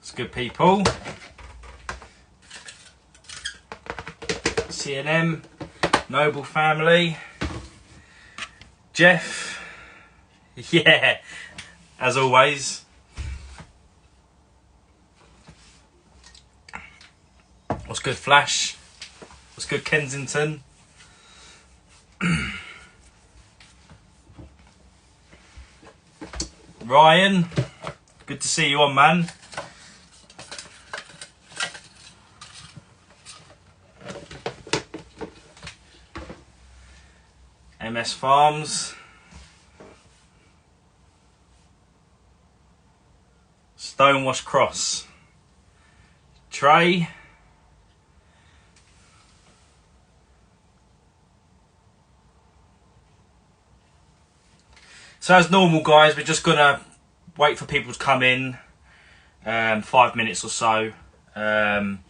It's good people. C&M, Noble family. Jeff, yeah, as always. What's good, Flash? What's good, Kensington? Ryan, good to see you on, man. MS Farms. Stonewash Cross. Trey. So as normal, guys, we're just gonna wait for people to come in, 5 minutes or so. Then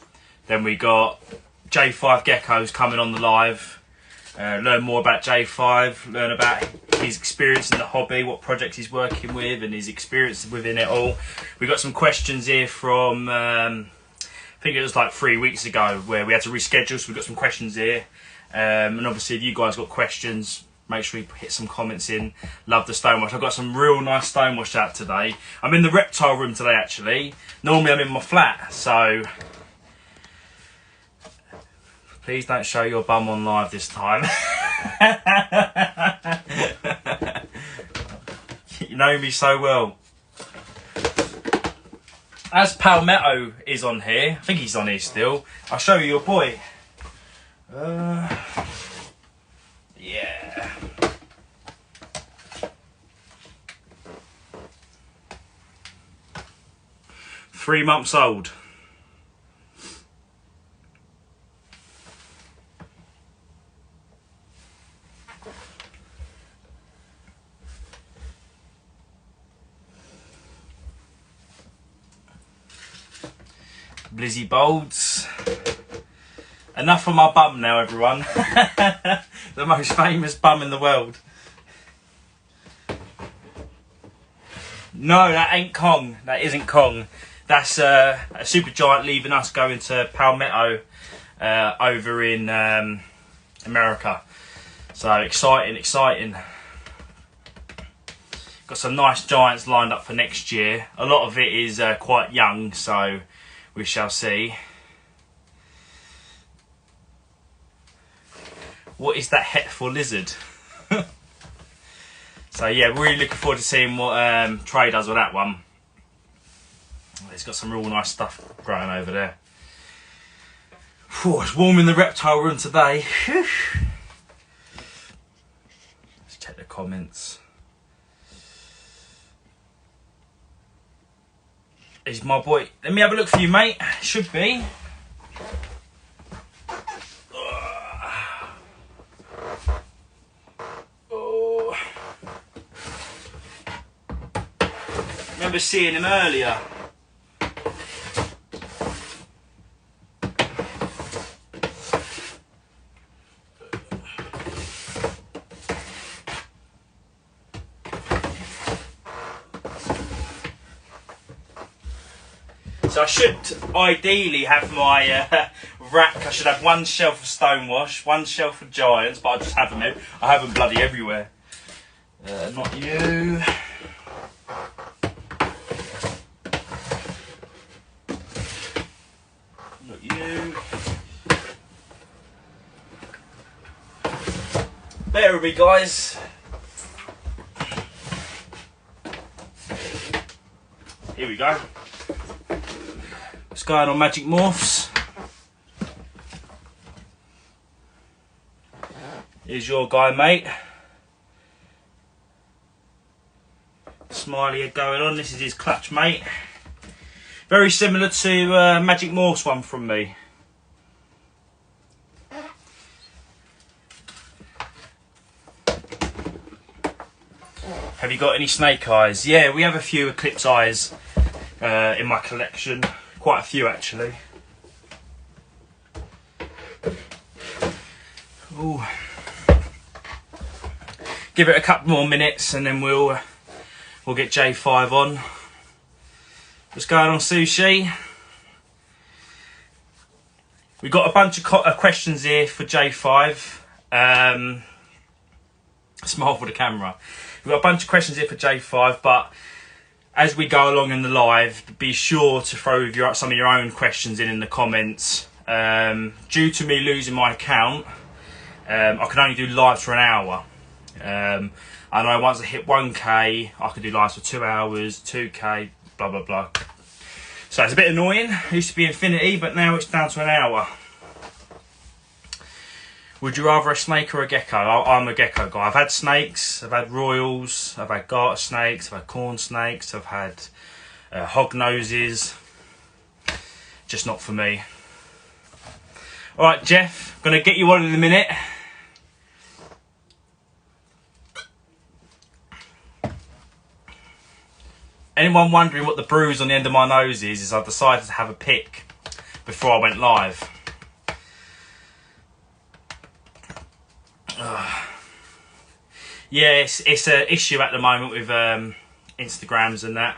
we got J5 Geckos coming on the live. Learn more about J5, learn about his experience in the hobby, what projects he's working with, and his experience within it all. We got some questions here from, I think it was like 3 weeks ago, where we had to reschedule, so we've got some questions here. And obviously, if you guys got questions, make sure you hit some comments in. Love the stonewash. I've got some real nice stonewash out today. I'm in the reptile room today, actually. Normally, I'm in my flat, so please don't show your bum on live this time. You know me so well. As Palmetto is on here, I think he's on here still. I'll show you your boy. Yeah. Three months old. Blizzy Bolds. Enough of my bum now, everyone. The most famous bum in the world. No, that ain't Kong. That isn't Kong. That's a super giant leaving us going to Palmetto over in America. So exciting, exciting. Got some nice giants lined up for next year. A lot of it is quite young, so we shall see. What is that het for lizard? So yeah, really looking forward to seeing what Trey does with that one. He's got some real nice stuff growing over there. Whew, it's warm in the reptile room today. Whew. Let's check the comments. Is my boy? Let me have a look for you, mate. Should be. Oh. Remember seeing him earlier. So I should ideally have my rack. I should have one shelf of stonewash, one shelf of giants, but I just have them. I have them bloody everywhere. Not you. Not you. Bear with me, guys. Here we go. What's going on, Magic Morphs? Here's your guy, mate. Smiley going on. This is his clutch, mate. Very similar to Magic Morph's one from me. Have you got any snake eyes? Yeah, we have a few eclipse eyes in my collection. Quite a few, actually. Ooh. Give it a couple more minutes and then we'll get J5 on. What's going on, Sushi? We've got a bunch of questions here for J5. Smile for the camera. We've got a bunch of questions here for J5, but as we go along in the live, be sure to throw some of your own questions in the comments. Due to me losing my account, I can only do lives for an hour. I know once I hit 1k, I could do lives for 2 hours, 2k, blah, blah, blah. So it's a bit annoying. It used to be infinity, but now it's down to an hour. Would you rather a snake or a gecko? I'm a gecko guy. I've had snakes, I've had royals, I've had garter snakes, I've had corn snakes, I've had hog noses. Just not for me. Alright, Jeff, gonna get you on in a minute. Anyone wondering what the bruise on the end of my nose is I decided to have a pick before I went live. Yeah, it's an issue at the moment with Instagrams and that.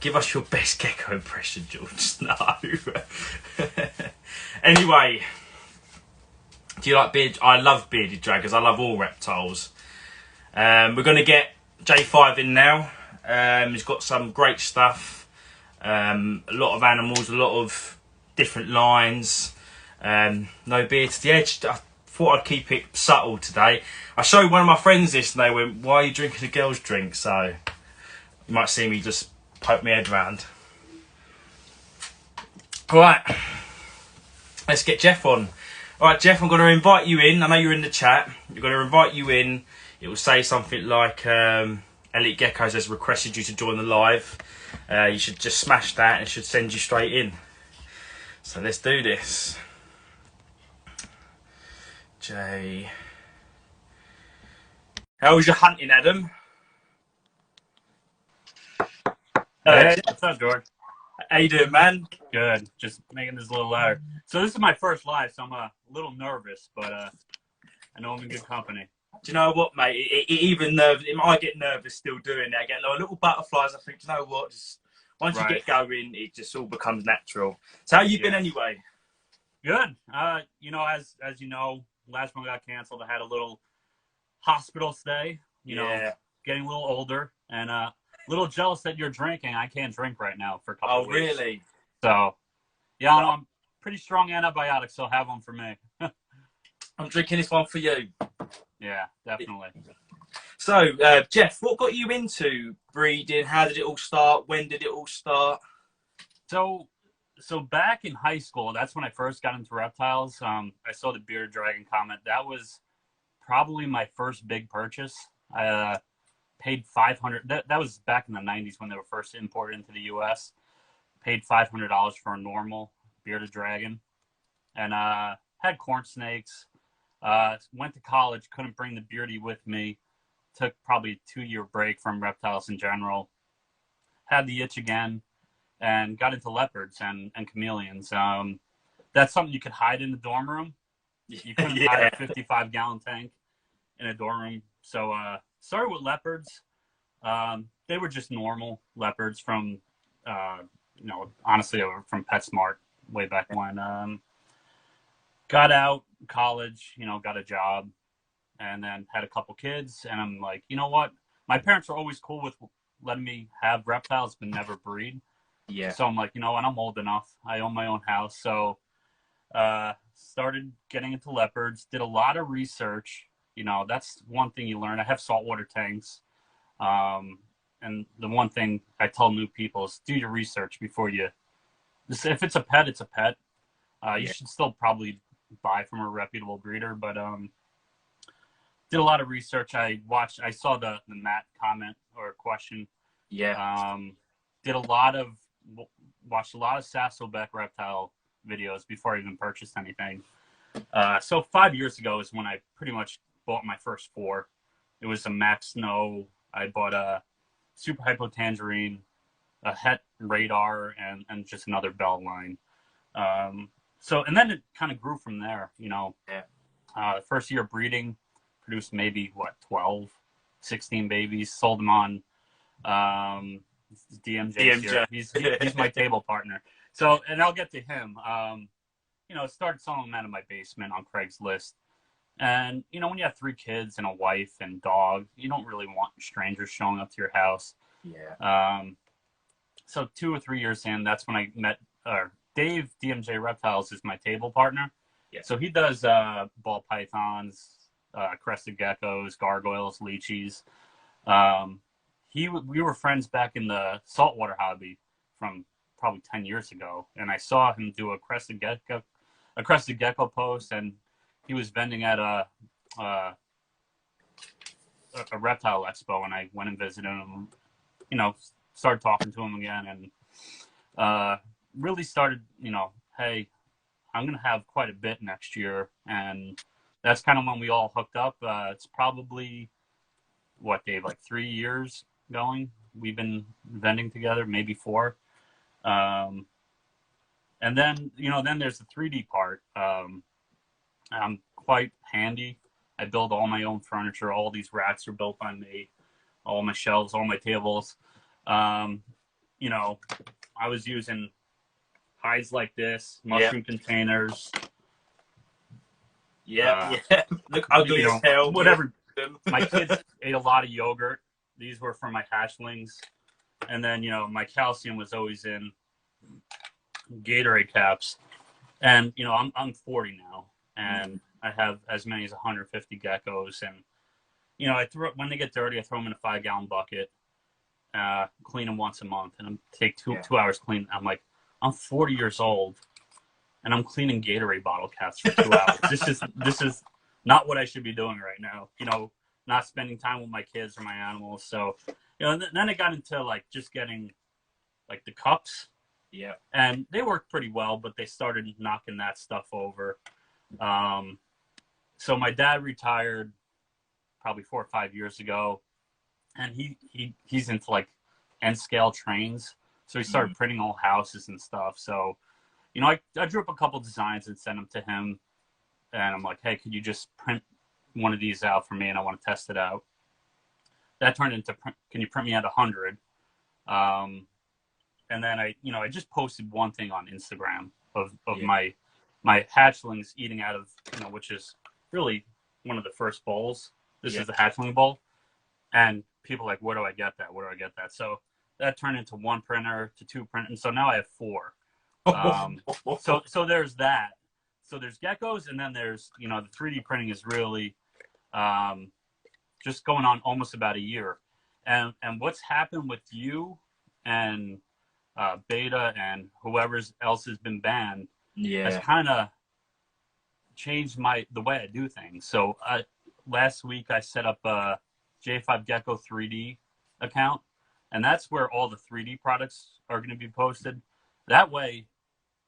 Give us your best gecko impression, George. No. Anyway, do you like beard? I love bearded dragons. I love all reptiles. We're going to get J5 in now. He's got some great stuff. A lot of animals, a lot of different lines. No beard to the edge. I thought I'd keep it subtle today. I showed one of my friends this and they went, "Why are you drinking a girl's drink?" So you might see me just poke my head round. Alright, let's get Jeff on. Alright, Jeff, I'm going to invite you in. I know you're in the chat. I'm going to invite you in. It will say something like Elitegeckos has requested you to join the live. You should just smash that and it should send you straight in. So let's do this. J. How was your hunting, Adam? Hey, what's up, George? How you doing, man? Good. Just making this a little louder. So this is my first live, so I'm a little nervous, but I know I'm in good company. Do you know what, mate? Even nervous, I get nervous still doing it. I get like little butterflies. I think, you know what? Just once you get going, it just all becomes natural. So how you been anyway? Good. You know, as you know, last one got canceled. I had a little hospital stay. You know, getting a little older and a little jealous that you're drinking. I can't drink right now for a couple of weeks. Oh, really? So, yeah, I'm pretty strong antibiotics, so have them for me. I'm drinking this one for you. Yeah, definitely. So, Jeff, what got you into breeding? How did it all start? When did it all start? So back in high school, that's when I first got into reptiles. I saw the bearded dragon comment. That was probably my first big purchase. I paid $500. That was back in the 90s when they were first imported into the U.S. Paid $500 for a normal bearded dragon, and had corn snakes. Went to college, couldn't bring the beardy with me. Took probably a 2-year break from reptiles in general. Had the itch again, and got into leopards and chameleons. That's something you could hide in the dorm room. You couldn't hide a 55-gallon tank in a dorm room. So started with leopards. They were just normal leopards from, you know, honestly, they were from PetSmart way back when. Got out college, you know, got a job, and then had a couple kids. And I'm like, you know what? My parents are always cool with letting me have reptiles, but never breed. Yeah. So I'm like, you know what? I'm old enough. I own my own house. So started getting into leopards, did a lot of research. You know, that's one thing you learn. I have saltwater tanks. And the one thing I tell new people is do your research before you, if it's a pet, it's a pet. You should still probably buy from a reputable breeder, but did a lot of research. I saw the Matt comment or question. Yeah. Watched a lot of Sasselbeck reptile videos before I even purchased anything. So 5 years ago is when I pretty much bought my first 4. It was a Max Snow. I bought a Super Hypo Tangerine, a Het Radar, and just another bell line. So, and then it kind of grew from there, you know. Yeah. First year breeding, produced maybe, 12, 16 babies. Sold them on DMJ's here. He's my table partner. So, and I'll get to him. You know, started selling them out of my basement on Craigslist. And, you know, when you have 3 kids and a wife and dog, you don't really want strangers showing up to your house. Yeah. So 2 or 3 years in, that's when I met Dave, DMJ Reptiles, is my table partner. Yeah. So he does ball pythons, crested geckos, gargoyles, leeches. We were friends back in the saltwater hobby from probably 10 years ago, and I saw him do a crested gecko post, and he was vending at a reptile expo, and I went and visited him. You know, started talking to him again, and really started, you know, hey, I'm gonna have quite a bit next year, and that's kind of when we all hooked up. It's probably what, Dave, like 3 years going. We've been vending together, maybe 4. And then, you know, then there's the 3D part. I'm quite handy. I build all my own furniture. All these racks are built by me. All my shelves, all my tables. You know, I was using hides like this, mushroom containers. Yeah. Look ugly as hell. Whatever. My kids ate a lot of yogurt. These were for my hatchlings. And then, you know, my calcium was always in Gatorade caps. And, you know, I'm 40 now, and I have as many as 150 geckos. And, you know, when they get dirty, I throw them in a 5-gallon bucket, clean them once a month, and take two hours clean. I'm like, I'm 40 years old, and I'm cleaning Gatorade bottle caps for 2 hours. This is not what I should be doing right now. You know, not spending time with my kids or my animals. So, you know, then I got into like just getting like the cups. Yeah. And they worked pretty well, but they started knocking that stuff over. So my dad retired probably 4 or 5 years ago, and he's into like N scale trains. So he started printing all houses and stuff. So, you know, I drew up a couple designs and sent them to him. And I'm like, hey, could you just print one of these out for me? And I want to test it out. That turned into, can you print me out 100? And then I just posted one thing on Instagram of my hatchlings eating out of, you know, which is really one of the first bowls. This is the hatchling bowl. And people are like, where do I get that? Where do I get that? So that turned into 1 printer to 2 printers. And so now I have 4. So there's that. So there's geckos, and then there's, you know, the 3D printing is really just going on almost about a year. And what's happened with you and Beta and whoever else has been banned has kind of changed the way I do things. So last week I set up a J5 Gecko 3D account, and that's where all the 3D products are going to be posted. That way,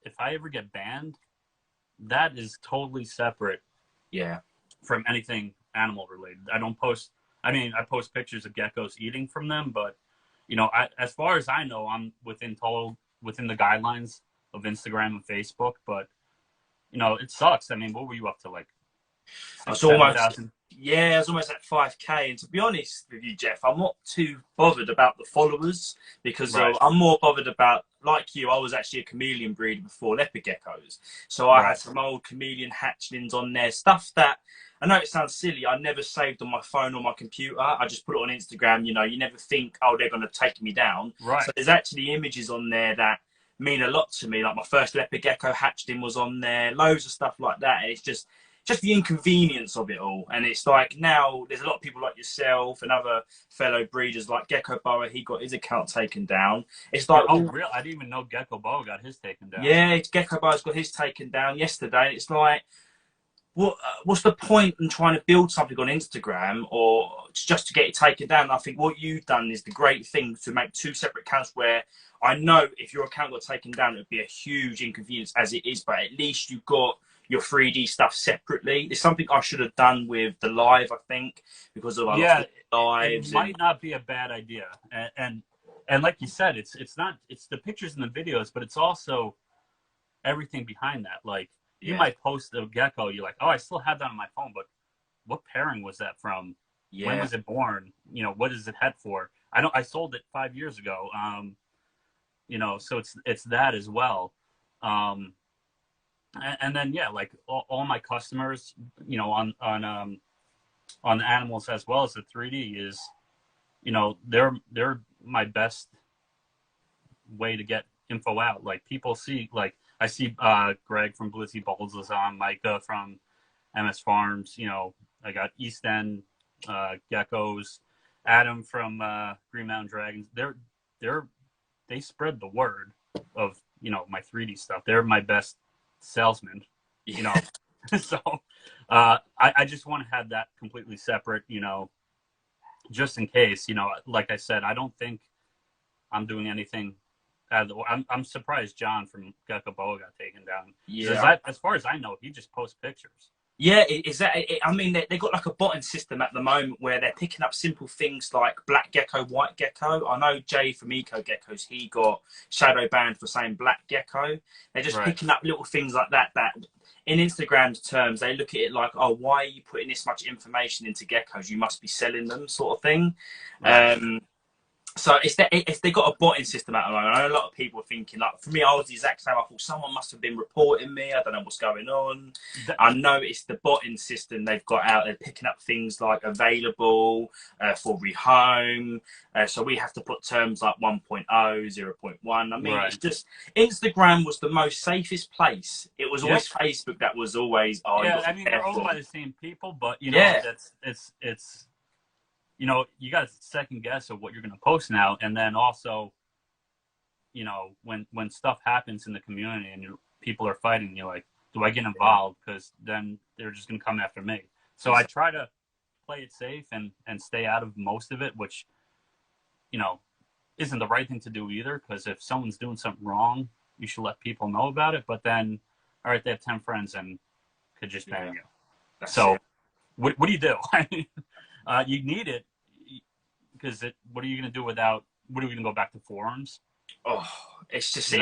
if I ever get banned, that is totally separate from anything animal related. I post pictures of geckos eating from them, but, you know, as far as I know, I'm within the guidelines of Instagram and Facebook, but, you know, it sucks. I mean, what were you up to, like 7,000? Yeah, I was almost at 5K. And to be honest with you, Jeff, I'm not too bothered about the followers, because I'm more bothered about, like you, I was actually a chameleon breeder before Leopard-Geckos. So I had some old chameleon hatchlings on there, stuff that, I know it sounds silly, I never saved on my phone or my computer. I just put it on Instagram. You know, you never think, oh, they're going to take me down. Right. So there's actually images on there that mean a lot to me. Like my first Leopard-Gecko hatchling was on there, loads of stuff like that. And it's just the inconvenience of it all. And it's like, now there's a lot of people like yourself and other fellow breeders like Gecko Boa. He got his account taken down. It's like, oh, really? I didn't even know Gecko Boa got his taken down. Yeah, Gecko Boa's got his taken down yesterday. It's like, what's the point in trying to build something on Instagram or just to get it taken down? I think what you've done is the great thing, to make 2 separate accounts, where I know if your account got taken down, it would be a huge inconvenience as it is, but at least you've got your 3D stuff separately. It's something I should have done with the live, I think, because of lives. It might not be a bad idea. And like you said, it's the pictures and the videos, but it's also everything behind that. Like, you might post a gecko, you're like, oh, I still have that on my phone, but what pairing was that from? When was it born? You know, what is it head for? I sold it 5 years ago. You know, so it's that as well. And then yeah, like all my customers, you know, on the animals as well as the 3D is, you know, they're my best way to get info out. Like people see, like I see Greg from Blizzy Bowls is on, Micah from MS Farms, you know, I got East End Geckos, Adam from Green Mountain Dragons. They spread the word of, you know, my 3D stuff. They're my best salesman, you know. So I just want to have that completely separate, you know, just in case, you know, like I said, I don't think I'm doing anything. I'm surprised John from Gecko Boa got taken down. Yeah. As far as I know, he just posts pictures. Yeah, I mean, they got like a botting system at the moment where they're picking up simple things like black gecko, white gecko. I know Jay from Geckos, he got shadow banned for saying black gecko. They're just picking up little things like that. That in Instagram's terms, they look at it like, oh, why are you putting this much information into geckos? You must be selling them, sort of thing. Right. So they got a botting system at the moment. I know a lot of people are thinking, like, for me, I was the exact same. I thought someone must have been reporting me. I don't know what's going on. I noticed the botting system they've got out. They're picking up things like available for rehome. So we have to put terms like 1.0, 0.1. I mean, it's just, Instagram was the most safest place. It was always Facebook that was always, yeah, I mean, they're owned by the same people, but, you know, it's you know, you got to second guess of what you're going to post now. And then also, you know, when stuff happens in the community and people are fighting, you're like, do I get involved? Because then they're just going to come after me. So I try to play it safe and stay out of most of it, which, you know, isn't the right thing to do either. Because if someone's doing something wrong, you should let people know about it. But then, all right, they have 10 friends and could just ban you. So what do you do? I mean, you need it, because what are you going to do without? What are we going to go back to forums? Oh, it's just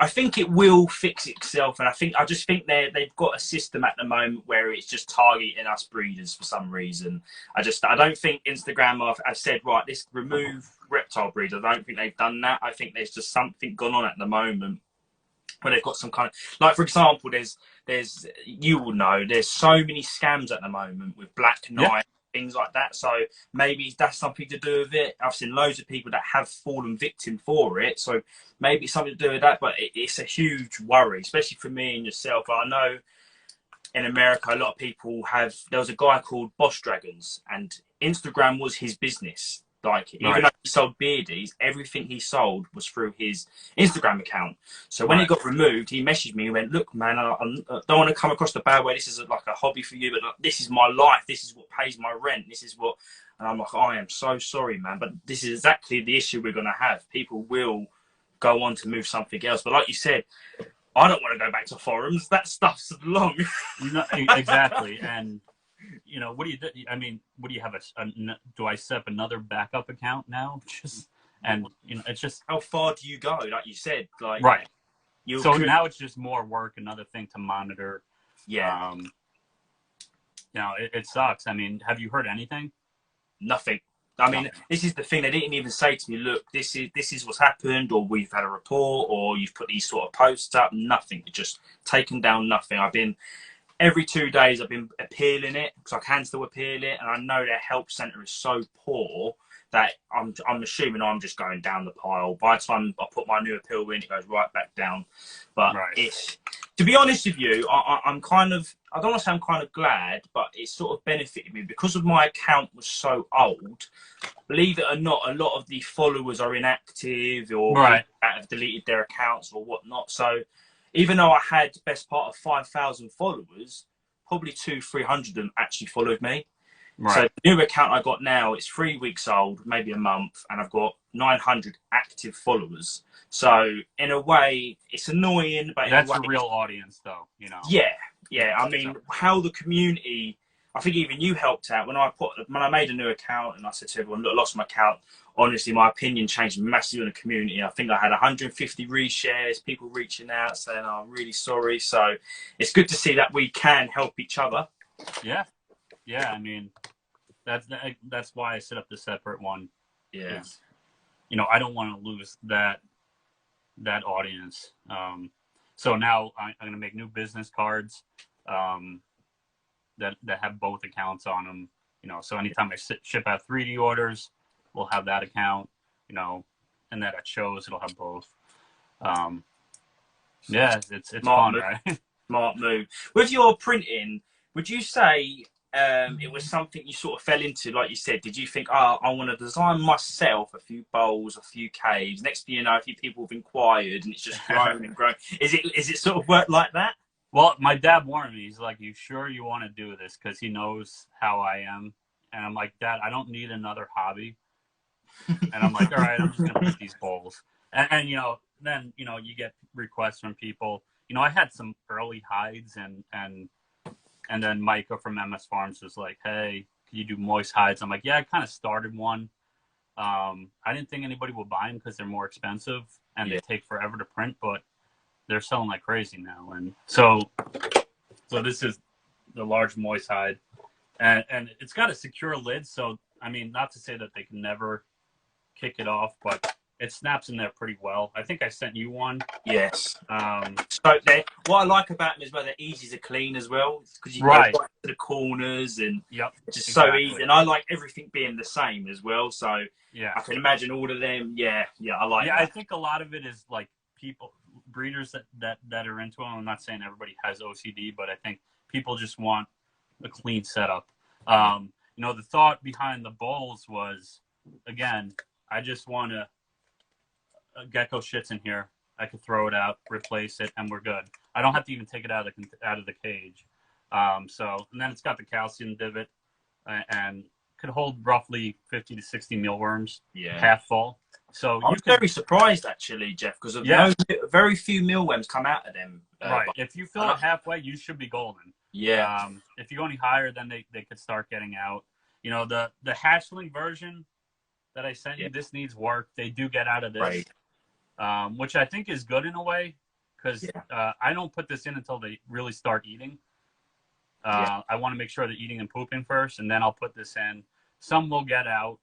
I think it will fix itself, and I just think they've got a system at the moment where it's just targeting us breeders for some reason. I don't think Instagram have said, right, let's remove reptile breeders. I don't think they've done that. I think there's just something gone on at the moment where they've got some kind of, like, for example, there's you will know there's so many scams at the moment with Black Knight. Things like that, so maybe that's something to do with it. I've seen loads of people that have fallen victim for it, so maybe it's something to do with that. But it's a huge worry, especially for me and yourself. I know in America a lot of people have. There was a guy called Boss Dragons, and Instagram was his business. Like, even though he sold beardies, everything he sold was through his Instagram account. So when it got removed, he messaged me and went, look, man, I don't want to come across the bad way. This is like a hobby for you, but this is my life. This is what pays my rent. This is what... And I'm like, I am so sorry, man. But this is exactly the issue we're going to have. People will go on to move something else. But like you said, I don't want to go back to forums. That stuff's long. Exactly. And... you know, what do you do? I mean, what do you have? Do I set up another backup account now? And you know, it's just, how far do you go? Like you said, like So now it's just more work, another thing to monitor. Yeah. You know, it sucks. I mean, have you heard anything? Nothing. I mean, this is the thing. They didn't even say to me, look, this is what's happened, or we've had a report, or you've put these sort of posts up. Nothing. Just taken down. Nothing. Every 2 days I've been appealing it, because I can still appeal it, and I know their help centre is so poor that I'm assuming I'm just going down the pile. By the time I put my new appeal in, it goes right back down. But it's, to be honest with you, I'm kind of, I don't want to say I'm kind of glad, but it sort of benefited me because of my account was so old. Believe it or not, a lot of the followers are inactive or have deleted their accounts or whatnot. So even though I had the best part of 5,000 followers, probably 200-300 of them actually followed me. So the new account I got now, it's 3 weeks old, maybe a month, and I've got 900 active followers. So in a way, it's annoying, but that's a real audience, though. You know. Yeah. I mean, how the community. I think even you helped out when I made a new account and I said to everyone, look, I lost my account. Honestly, my opinion changed massively in the community. I think I had 150 reshares, people reaching out saying, oh, I'm really sorry. So it's good to see that we can help each other. Yeah. I mean, that's why I set up the separate one. Yeah. You know, I don't want to lose that audience. So now I'm going to make new business cards that have both accounts on them. You know, so anytime I ship out 3D orders, we'll have that account. You know, and that at shows it'll have both. Yeah, it's fun, right? Smart move. With your printing, would you say it was something you sort of fell into, like you said? Did you think, oh, I want to design myself a few bowls, a few caves? Next thing you know, a few people have inquired, and it's just grown and grown. Is it sort of work like that? Well, my dad warned me. He's like, "You sure you want to do this?" Because he knows how I am, and I'm like, "Dad, I don't need another hobby." And I'm like, "All right, I'm just gonna print these bowls." And you know, then you know, you get requests from people. You know, I had some early hides, and then Micah from MS Farms was like, "Hey, can you do moist hides?" I'm like, "Yeah, I kind of started one. I didn't think anybody would buy them because they're more expensive and they take forever to print, but they're selling like crazy now." And so this is the large moist hide, and it's got a secure lid. So I mean, not to say that they can never kick it off, but it snaps in there pretty well. I think I sent you one. Yes. So what I like about them is they're easy to clean as well, because you go right to the corners and it's just so easy. And I like everything being the same as well. So yeah, I can imagine all of them. Yeah, I like. Yeah, that. I think a lot of it is like breeders that are into them. I'm not saying everybody has OCD, but I think people just want a clean setup. You know, the thought behind the bowls was, again, I just want a gecko shits in here. I could throw it out, replace it, and we're good. I don't have to even take it out of the cage. So, and then it's got the calcium divot and could hold roughly 50 to 60 mealworms, half full. So I'm very surprised actually, Jeff, because very few mealworms come out of them. Right. If you fill it halfway, you should be golden. Yeah. If you go any higher, then they could start getting out. You know, the hatchling version that I sent you, this needs work. They do get out of this, which I think is good in a way, because I don't put this in until they really start eating. I want to make sure they're eating and pooping first, and then I'll put this in. Some will get out.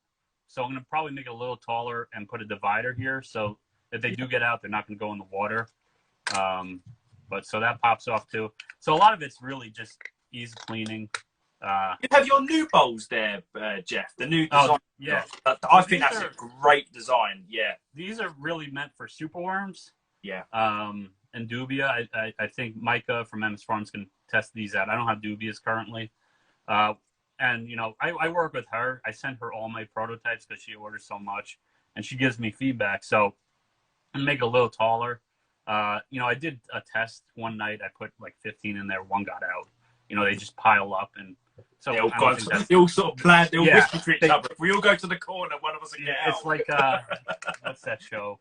So I'm going to probably make it a little taller and put a divider here. So if they do get out, they're not going to go in the water. But so that pops off too. So a lot of it's really just easy cleaning. You have your new bowls there, Jeff. The new design. I think that's a great design. Yeah. These are really meant for superworms. Yeah. And dubia. I think Micah from MS Farms can test these out. I don't have dubias currently. And, you know, I work with her. I send her all my prototypes because she orders so much. And she gives me feedback. So I make it a little taller. You know, I did a test one night. I put like 15 in there. One got out. You know, they just pile up. And so they all sort of plan. They all whisper to each other. If we all go to the corner, one of us will get out. It's like, what's that show?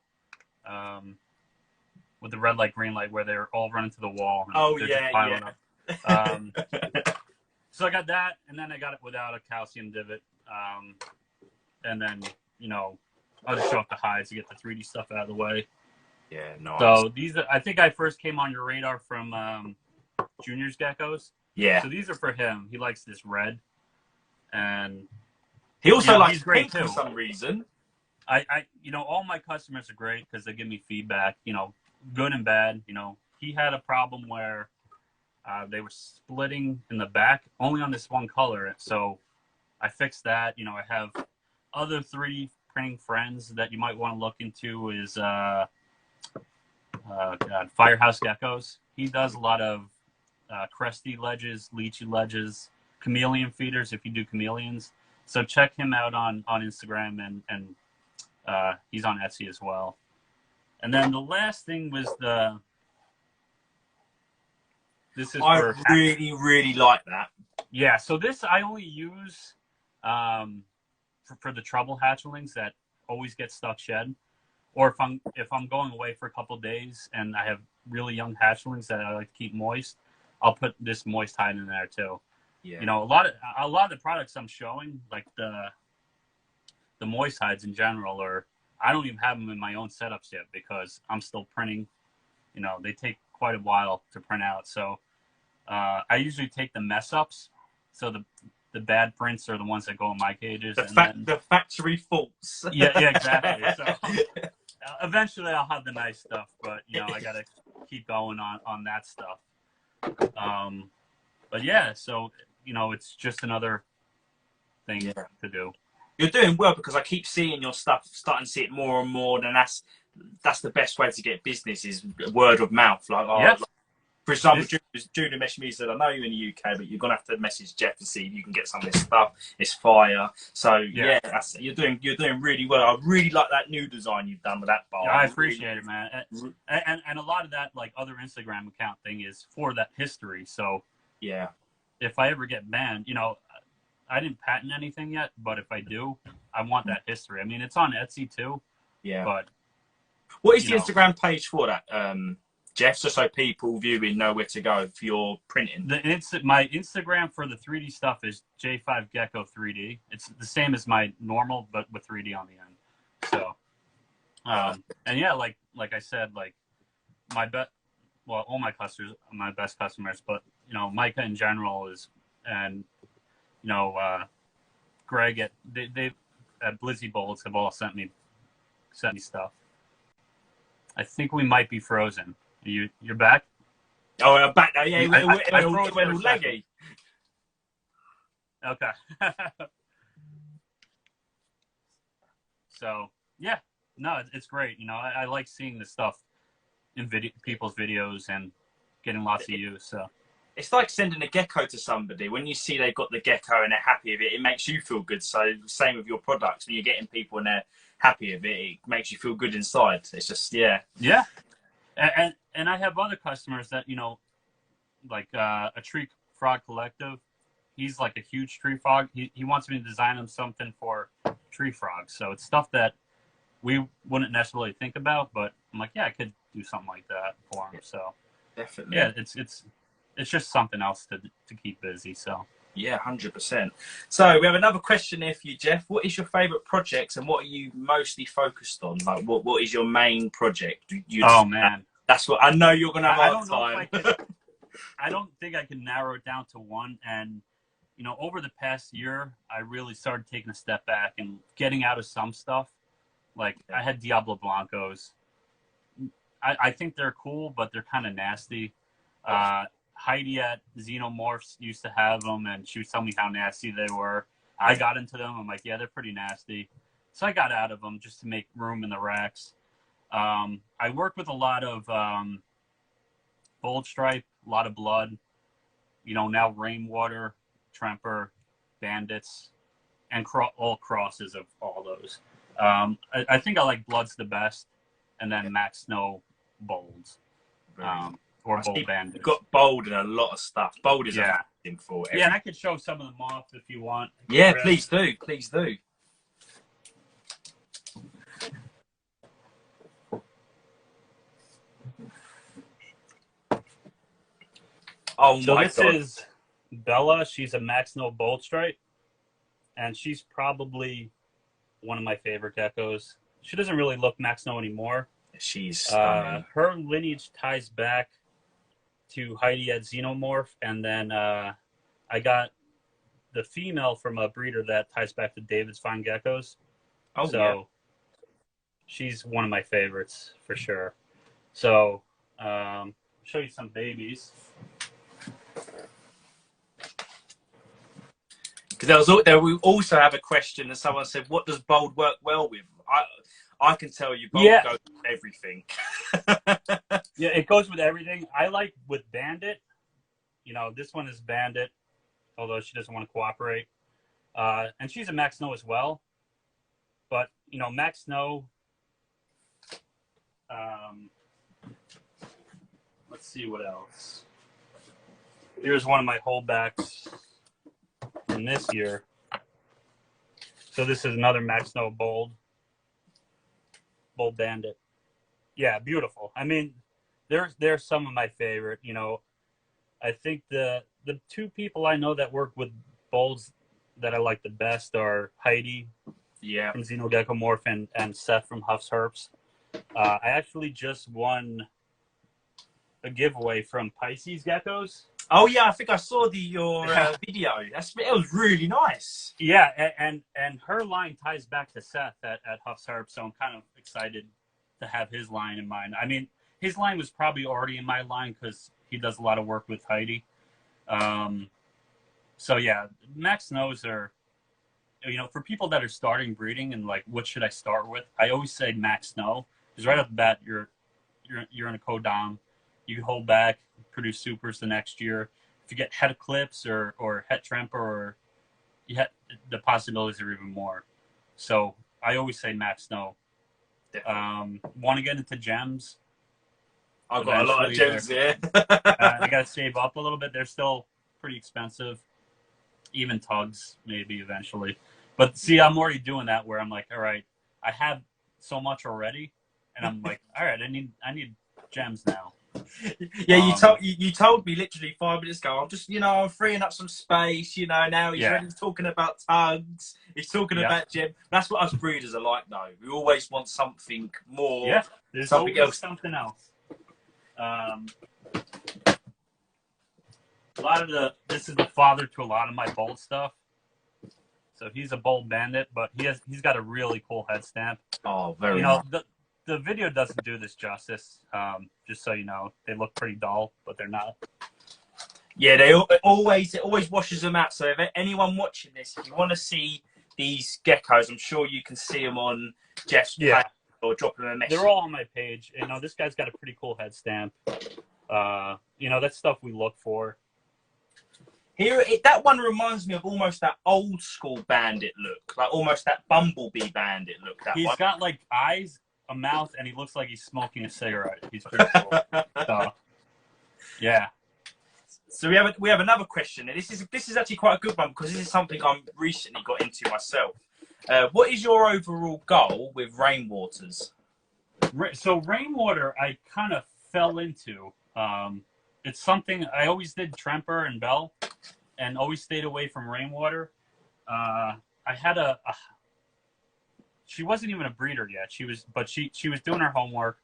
With the red light, green light, where they're all running to the wall. And they're just piling up. So I got that, and then I got it without a calcium divot. And then, you know, I'll just show off the hides to get the 3D stuff out of the way. Yeah, nice. So these are, I think I first came on your radar from Junior's Geckos. Yeah. So these are for him. He likes this red. And he also likes pink for some reason. You know, all my customers are great because they give me feedback, you know, good and bad. You know, he had a problem where they were splitting in the back only on this one color. So I fixed that. You know, I have other 3D printing friends that you might want to look into is Firehouse Geckos. He does a lot of cresty ledges, lychee ledges, chameleon feeders if you do chameleons. So check him out on Instagram and he's on Etsy as well. And then the last thing was I really like that. Yeah, so this I only use for the trouble hatchlings that always get stuck shed, or if I'm going away for a couple of days and I have really young hatchlings that I like to keep moist, I'll put this moist hide in there too. Yeah. You know, a lot of the products I'm showing, like the moist hides in general, or I don't even have them in my own setups yet because I'm still printing. You know, they take quite a while to print out. So I usually take the mess ups. So the bad prints are the ones that go in my cages. The factory faults. Yeah, exactly. So eventually I'll have the nice stuff, but you know, I gotta keep going on that stuff. But yeah, so you know, it's just another thing to do. You're doing well, because I keep seeing your stuff, starting to see it more and more, and that's the best way to get business, is word of mouth. Like, for example, Julie messaged me and said, I know you're in the UK, but you're going to have to message Jeff to see if you can get some of this stuff. It's fire. So, yeah, you're doing really well. I really like that new design you've done with that bar. Yeah, I appreciate it, man. And a lot of that, like, other Instagram account thing is for that history. So, yeah, if I ever get banned, you know, I didn't patent anything yet, but if I do, I want that history. I mean, it's on Etsy, too. Yeah. But what is the Instagram page for that? Jeff, just so people viewing know where to go for your printing. My Instagram for the 3D stuff is J5Gecko 3D. It's the same as my normal, but with 3D on the end. So, and yeah, like I said, like all my customers, my best customers, but you know, Micah in general and you know, Greg at Blizzy Bolts have all sent me stuff. I think we might be frozen. You're back? Oh, I'm back now. Yeah, it went all leggy. Okay. So yeah, no, it's great. You know, I like seeing the stuff in people's videos and getting lots of use. So it's like sending a gecko to somebody. When you see they've got the gecko and they're happy with it, it makes you feel good. So same with your products. When you're getting people and they're happy with it, it makes you feel good inside. It's just yeah. And I have other customers that, you know, like a tree frog collective. He's like a huge tree frog. He wants me to design him something for tree frogs. So it's stuff that we wouldn't necessarily think about, but I'm like, yeah, I could do something like that for him. So definitely, yeah, it's just something else to keep busy. So yeah, 100%. So we have another question here for you, Jeff. What is your favourite projects and what are you mostly focused on? Like, what is your main project? Man. That's what I know you're going to have time. I don't think I can narrow it down to one. And, you know, over the past year, I really started taking a step back and getting out of some stuff. Like, I had Diablo Blancos. I think they're cool, but they're kind of nasty. Heidi at Xenomorphs used to have them, and she was telling me how nasty they were. I got into them. I'm like, yeah, they're pretty nasty. So I got out of them just to make room in the racks. I worked with a lot of Bold Stripe, a lot of Blood, you know, now Rainwater, Tremper, Bandits, and all crosses of all those. I think I like Blood's the best, and then Max Snow Bolds. Or Bold Bandits. You've got Bold and a lot of stuff. Bold is amazing for it. Yeah, and I could show some of them off if you want. Yeah, please do. Please do. Oh so my this God. is Bella. She's a Max Snow Bold Stripe, and she's probably one of my favorite geckos. She doesn't really look Max Snow anymore. She's her lineage ties back to Heidi at Xenomorph, and then I got the female from a breeder that ties back to David's Fine Geckos. Oh, so yeah. She's one of my favorites for sure. So show you some babies. Because we also have a question that someone said, what does Bold work well with? I can tell you Bold goes with everything. Yeah, it goes with everything. I like with Bandit. You know, this one is Bandit, although she doesn't want to cooperate. And she's a Max Snow as well. But, you know, Max Snow, let's see what else. Here's one of my holdbacks from this year. So this is another Max Snow Bold Bandit. Yeah, beautiful. I mean, there's some of my favorite. You know, I think the two people I know that work with Bolds that I like the best are Heidi from Xenogeckomorph and Seth from Huff's Herps. I actually just won a giveaway from Pisces Geckos. Oh yeah, I think I saw your video. It was really nice. Yeah, and her line ties back to Seth at Huff's Herb, so I'm kind of excited to have his line in mind. I mean, his line was probably already in my line because he does a lot of work with Heidi. So yeah, Max Snows are, you know, for people that are starting breeding and like, what should I start with? I always say Max Snow, because right off the bat, you're in a co-dom. You can hold back, produce supers the next year. If you get het eclipse or het tremper, or the possibilities are even more. So I always say Max Snow. Want to get into gems? I've got a lot of gems here. I got to save up a little bit. They're still pretty expensive. Even tugs, maybe eventually. But see, I'm already doing that where I'm like, all right, I have so much already, and I'm like, all right, I need gems now. Yeah, you told me literally 5 minutes ago. I'm just, you know, I'm freeing up some space. You know, now he's ready. He's talking about tugs. He's talking about gem. That's what us breeders are like, though. We always want something more. Yeah, there's something else. Something else. This is the father to a lot of my bold stuff. So he's a bold bandit, but he's got a really cool head stamp. Oh, very. You know, the video doesn't do this justice. Just so you know, they look pretty dull, but they're not. Yeah, it always washes them out. So if anyone watching this, if you want to see these geckos, I'm sure you can see them on Jeff's page or drop them a message. They're all on my page. You know, this guy's got a pretty cool head stamp. You know, that's stuff we look for. Here, that one reminds me of almost that old school bandit look, like almost that bumblebee bandit look. He's got like eyes, a mouth, and he looks like he's smoking a cigarette. He's pretty cool. So, yeah. So we have another question, and this is actually quite a good one because this is something I'm recently got into myself. What is your overall goal with rainwaters? So rainwater, I kind of fell into. It's something I always did Tremper and Bell, and always stayed away from rainwater. I had she wasn't even a breeder yet. She was doing her homework.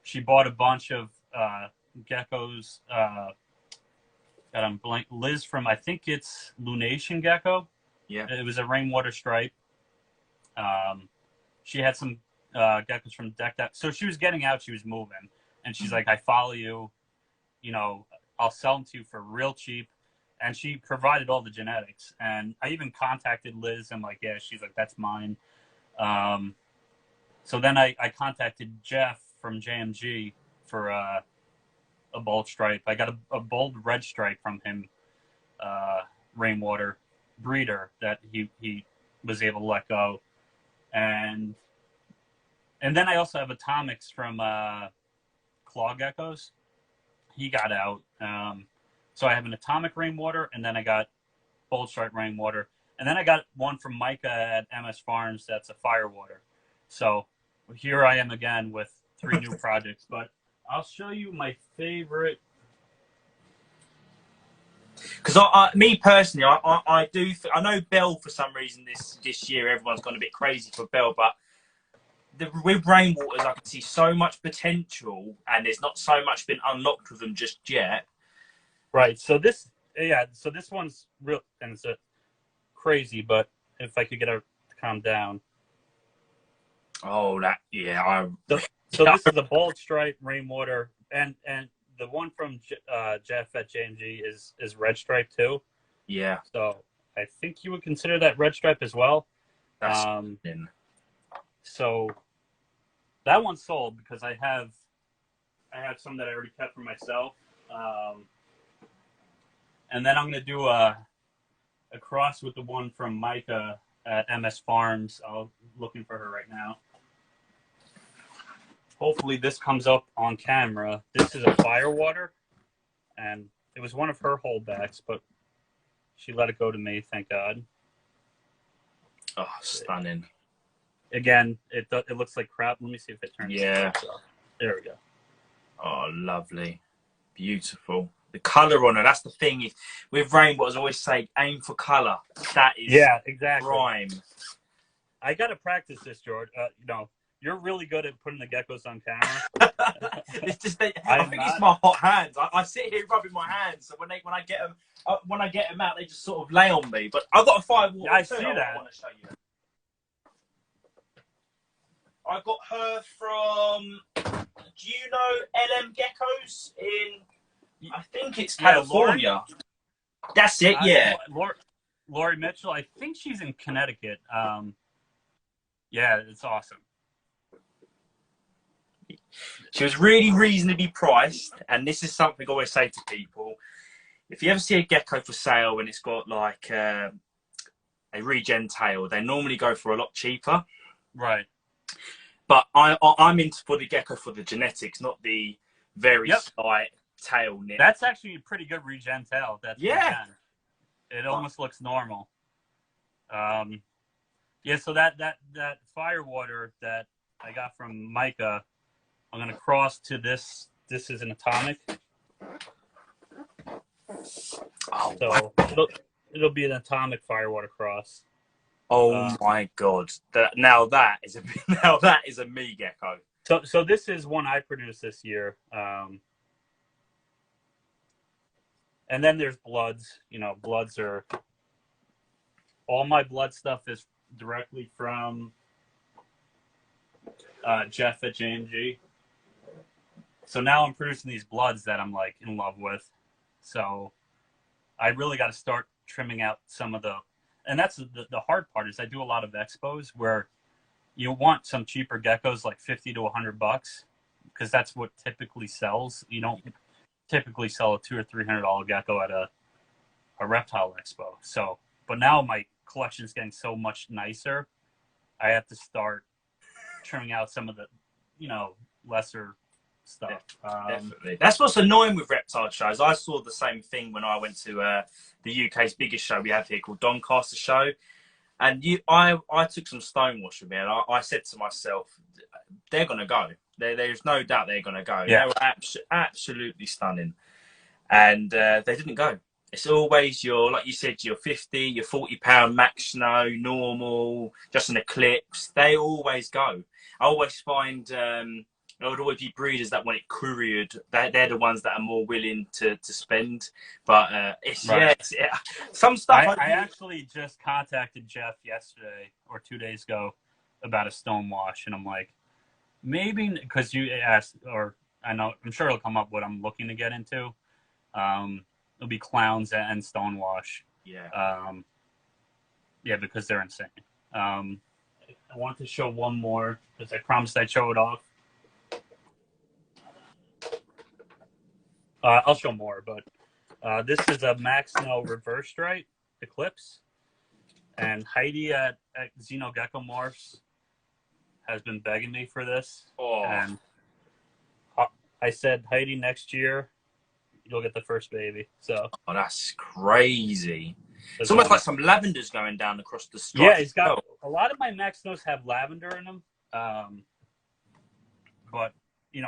She bought a bunch of geckos. God, I'm blank. Liz from, I think it's Lunation Gecko. Yeah. It was a rainwater stripe. She had some geckos from Deck That. So she was getting out. She was moving, and she's like, "I follow you. You know, I'll sell them to you for real cheap." And she provided all the genetics. And I even contacted Liz. I'm like, yeah, she's like, that's mine. So then I contacted Jeff from JMG for a bold stripe. I got a bold red stripe from him, rainwater breeder that he was able to let go. And then I also have atomics from Claw Geckos. He got out. So I have an atomic rainwater, and then I got bold stripe rainwater. And then I got one from Micah at MS Farms that's a firewater. So here I am again with 3 new projects. But I'll show you my favorite. Because me personally, I know Bell for some reason this year everyone's gone a bit crazy for Bell, but with rainwaters I can see so much potential, and there's not so much been unlocked with them just yet. Right. So this one's real, and it's crazy. But if I could get her to calm down. Oh, So this is a bold stripe rainwater, and the one from Jeff at JMG is red stripe too. Yeah. So I think you would consider that red stripe as well. That's so that one's sold because I have some that I already kept for myself. And then I'm going to do a cross with the one from Micah at MS Farms. I'm looking for her right now. Hopefully this comes up on camera. This is a firewater, and it was one of her holdbacks, but she let it go to me, thank God. Oh, stunning. Again, it looks like crap. Let me see if it turns. Yeah. There we go. Oh, lovely. Beautiful. The colour on it, that's the thing. Is with rainwaters, I always say aim for colour. That is exactly. prime. I got to practice this, George. You know, You're really good at putting the geckos on camera. It's just I think it's my hot hands. I sit here rubbing my hands, so when I get them out, they just sort of lay on me. But I've got a firewater. Yeah, I see that. I want to show you. I got her from. Do you know Geckos in? I think it's California. That's it. Yeah. Lori Mitchell. I think she's in Connecticut. Yeah, it's awesome. She was really reasonably priced, and this is something I always say to people: if you ever see a gecko for sale and it's got like a regen tail, they normally go for a lot cheaper. Right. But I'm into for the gecko for the genetics, not the very slight tail nip. That's actually a pretty good regen tail. That's yeah. It almost looks normal. Yeah. So that firewater that I got from Micah, I'm gonna cross to this. This is an atomic. Oh, so it'll be an atomic firewater cross. Oh my god! Now that is a me gecko. So this is one I produced this year. And then there's bloods. You know, bloods are all my blood stuff is directly from Jeff at JMG. So now I'm producing these bloods that I'm like in love with. So I really got to start trimming out some of the, and that's the hard part is I do a lot of expos where you want some cheaper geckos like $50 to $100 because that's what typically sells. You don't typically sell a $200 or $300 gecko at a reptile expo. So, but now my collection is getting so much nicer. I have to start trimming out some of the, lesser stuff. Definitely. That's what's annoying with reptile shows. I saw the same thing when I went to the UK's biggest show we have here called Doncaster Show. And I took some stonewash with me, and I said to myself, they're going to go. There's no doubt they're going to go. Yeah. They were absolutely stunning. And they didn't go. It's always like you said, your 50, your 40-pound max snow, normal, just an eclipse. They always go. I always find there would always be breeders that want it couriered. They're the ones that are more willing to spend. But it's some stuff. I actually just contacted Jeff yesterday or 2 days ago about a stonewash, and I'm like, maybe because you asked, or I'm sure it'll come up what I'm looking to get into. It'll be clowns and stonewash. Yeah. Yeah, because they're insane. I want to show one more because I promised I'd show it off. I'll show more, but this is a Max Snow reverse stripe eclipse, and Heidi at Gecko Morphs has been begging me for this. Oh. And I said, Heidi, next year you'll get the first baby. So that's crazy. It's almost like some lavender's going down across the stripe. Yeah, he's got a lot of my Max Snows have lavender in them, but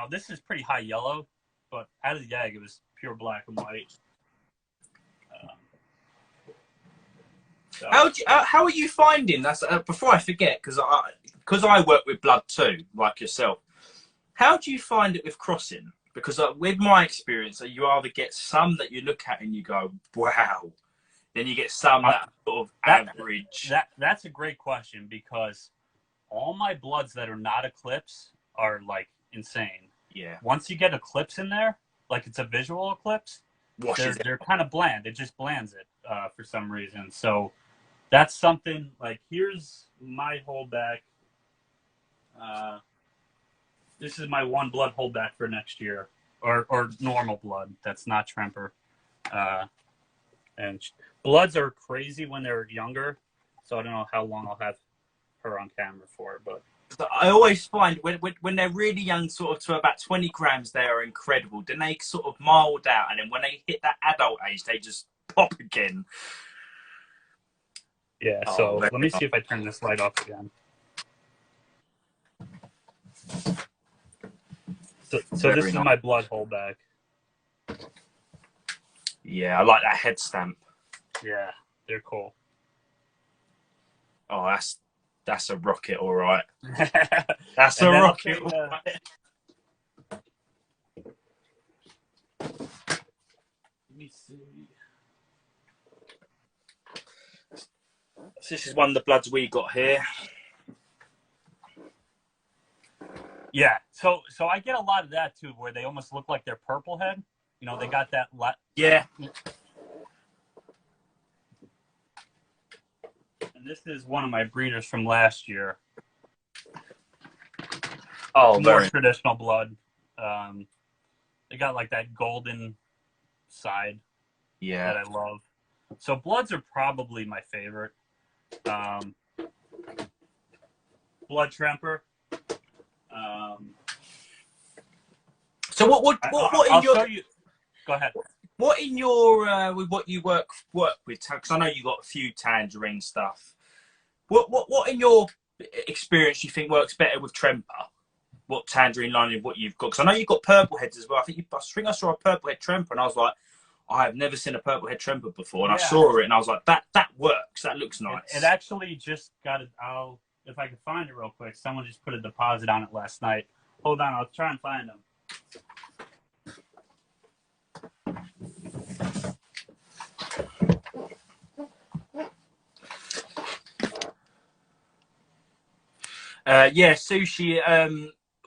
this is pretty high yellow. But out of the egg, it was pure black and white. So. How are you finding that's before I forget, because I work with blood too, like yourself. How do you find it with crossing? Because with my experience, you either get some that you look at and you go, wow, then you get some that sort of average. That's a great question, because all my bloods that are not eclipse are like insane. Yeah. Once you get eclipse in there, like it's a visual eclipse, they're kind of bland. It just blands it for some reason. So that's something like, here's my holdback. This is my one blood holdback for next year, or normal blood. That's not Tremper. And bloods are crazy when they're younger. So I don't know how long I'll have her on camera for, but. I always find when they're really young, sort of to about 20 grams, they are incredible. Then they sort of mild out, and then when they hit that adult age, they just pop again. Yeah, so let me see if I turn this light off again. So this is my blood holdback. Yeah, I like that head stamp. Yeah, they're cool. Oh, That's a rocket, all right. That's That's a rocket. Let me see. So this is one of the bloods we got here. Yeah, so I get a lot of that too, where they almost look like they're purple head. You know, they got that. Yeah. And this is one of my breeders from last year. Oh, more very traditional blood. They got like that golden side. Yeah. That I love. So bloods are probably my favorite. Blood Tremper. So what I'll show you. Go ahead. What in your with what you work with? Because I know you got a few tangerine stuff. What in your experience you think works better with Tremper? What tangerine line of what you've got? Because I know you've got purple heads as well. I think I saw a purple head Tremper, and I was like, I have never seen a purple head Tremper before. And I saw it, and I was like, that works. That looks nice. It actually just got it. If I could find it real quick. Someone just put a deposit on it last night. Hold on, I'll try and find them. Yeah, Sushi.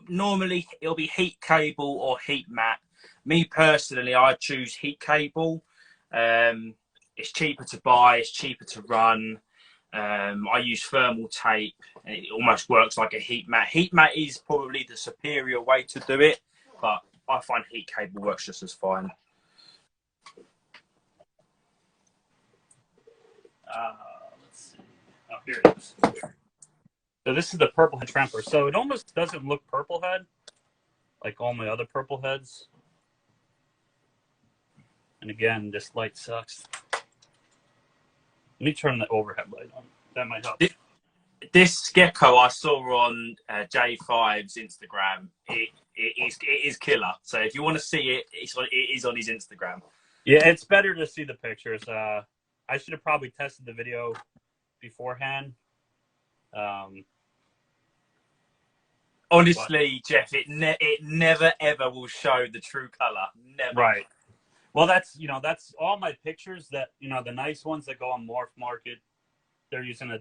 Normally it'll be heat cable or heat mat. Me personally, I choose heat cable. It's cheaper to buy. It's cheaper to run. I use thermal tape, and it almost works like a heat mat. Heat mat is probably the superior way to do it, but I find heat cable works just as fine. Let's see. Oh, here it is. So this is the purple head Tremper. So it almost doesn't look purple head, like all my other purple heads. And again, this light sucks. Let me turn the overhead light on. That might help. This gecko I saw on J5's Instagram. It is killer. So if you want to see it, it is on his Instagram. Yeah, it's better to see the pictures. I should have probably tested the video beforehand. Honestly, Jeff, it never ever will show the true color. Never. Right. Well, that's all my pictures that, the nice ones that go on Morph Market. They're using a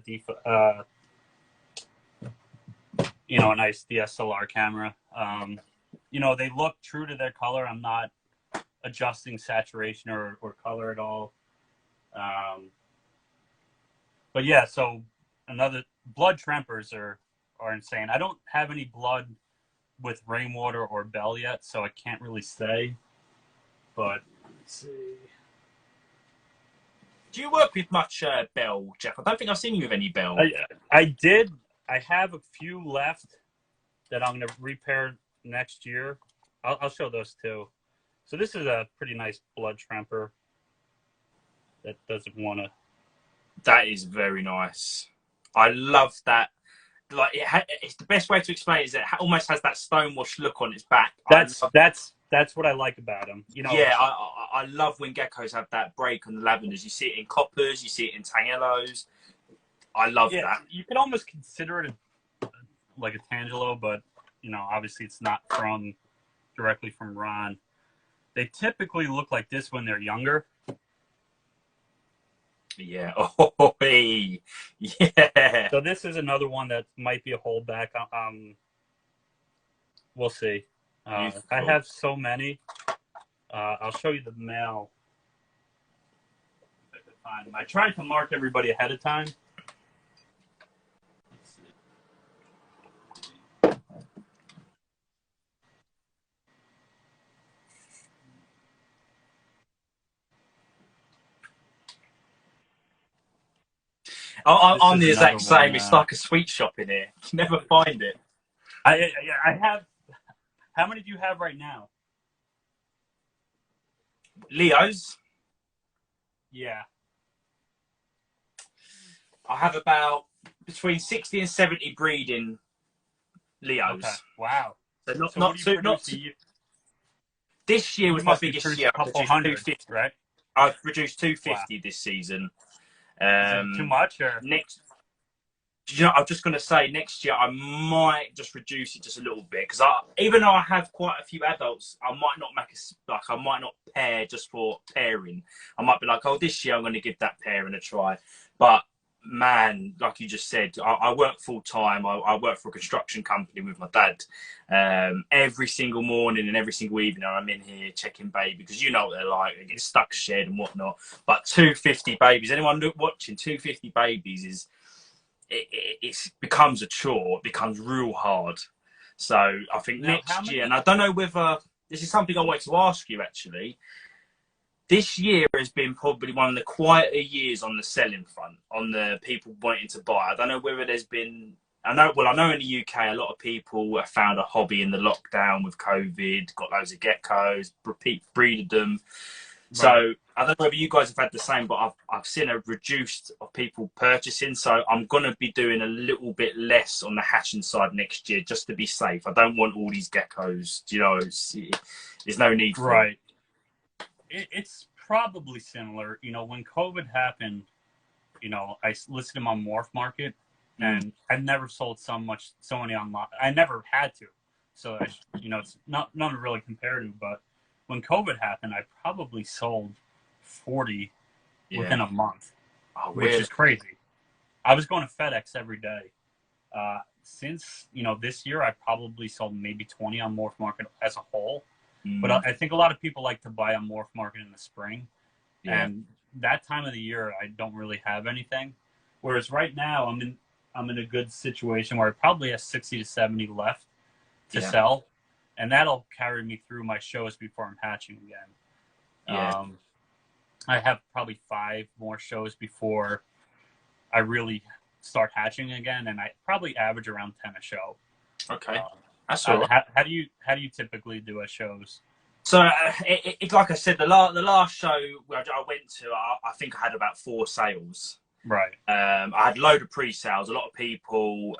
nice DSLR camera. They look true to their color. I'm not adjusting saturation or color at all. But yeah, so blood Trempers are insane. I don't have any blood with Rainwater or Bell yet, so I can't really say. But let's see. Do you work with much Bell, Jeff? I don't think I've seen you with any Bell. I did. I have a few left that I'm going to repair next year. I'll show those too. So this is a pretty nice blood Tremper that doesn't want to. That is very nice. I love that. Like it's the best way to explain it is it almost has that stonewash look on its back. That's what I like about them. Yeah, I love when geckos have that break on the lavenders. You see it in coppers, you see it in tangelos. I love that. You could almost consider it like a tangelo, but obviously it's not directly from Ron. They typically look like this when they're younger. Yeah. Oh, hey. Yeah. So this is another one that might be a holdback. We'll see. I have so many. I'll show you the male. If I could find them. I tried to mark everybody ahead of time. I'm the exact same. It's like a sweet shop in here. You never find it. I have. How many do you have right now? Leos? Yeah. I have about between 60 and 70 breeding Leos. Okay. Wow. So not this year was my biggest year. A couple hundred, right? I've produced 250 this season. Is it too much or you know, I'm just going to say next year I might just reduce it just a little bit because even though I have quite a few adults, I might not make I might not pair just for pairing. I might be like, oh, this year I'm going to give that pairing a try. But man, like you just said, I work full time. I work for a construction company with my dad. Every single morning and every single evening, I'm in here checking baby because you know what they're like. They get stuck shed and whatnot. But 250 babies, anyone watching 250 babies is. It becomes a chore. It becomes real hard. So I think Now, next year, and I don't know whether this is something I wanted to ask you actually. This year has been probably one of the quieter years on the selling front, on the people wanting to buy. I don't know whether there's been. I know in the UK, a lot of people have found a hobby in the lockdown with COVID, got loads of geckos, breeded them. So I don't know whether you guys have had the same, but I've seen a reduced of people purchasing. So I'm going to be doing a little bit less on the hatching side next year just to be safe. I don't want all these geckos. You know, there's no need for it. It's probably similar. You know, when COVID happened, you know, I listed them on Morph Market, and I've never sold so many online. I never had to. So, you know, it's not really comparative, but when COVID happened, I probably sold 40 within a month, which is crazy. I was going to FedEx every day. Since, you know, this year, I probably sold maybe 20 on Morph Market as a whole. But I think a lot of people like to buy on Morph Market in the spring. Yeah. And that time of the year, I don't really have anything. Whereas right now, I'm in a good situation where I probably have 60 to 70 left to sell. And that'll carry me through my shows before I'm hatching again. Yeah. I have probably 5 more shows before I really start hatching again, and I probably average around 10 a show. Okay, that's all right. How do you typically do at shows? So, like I said, the last show I went to, I think I had about 4 sales. Right. I had a load of pre-sales. A lot of people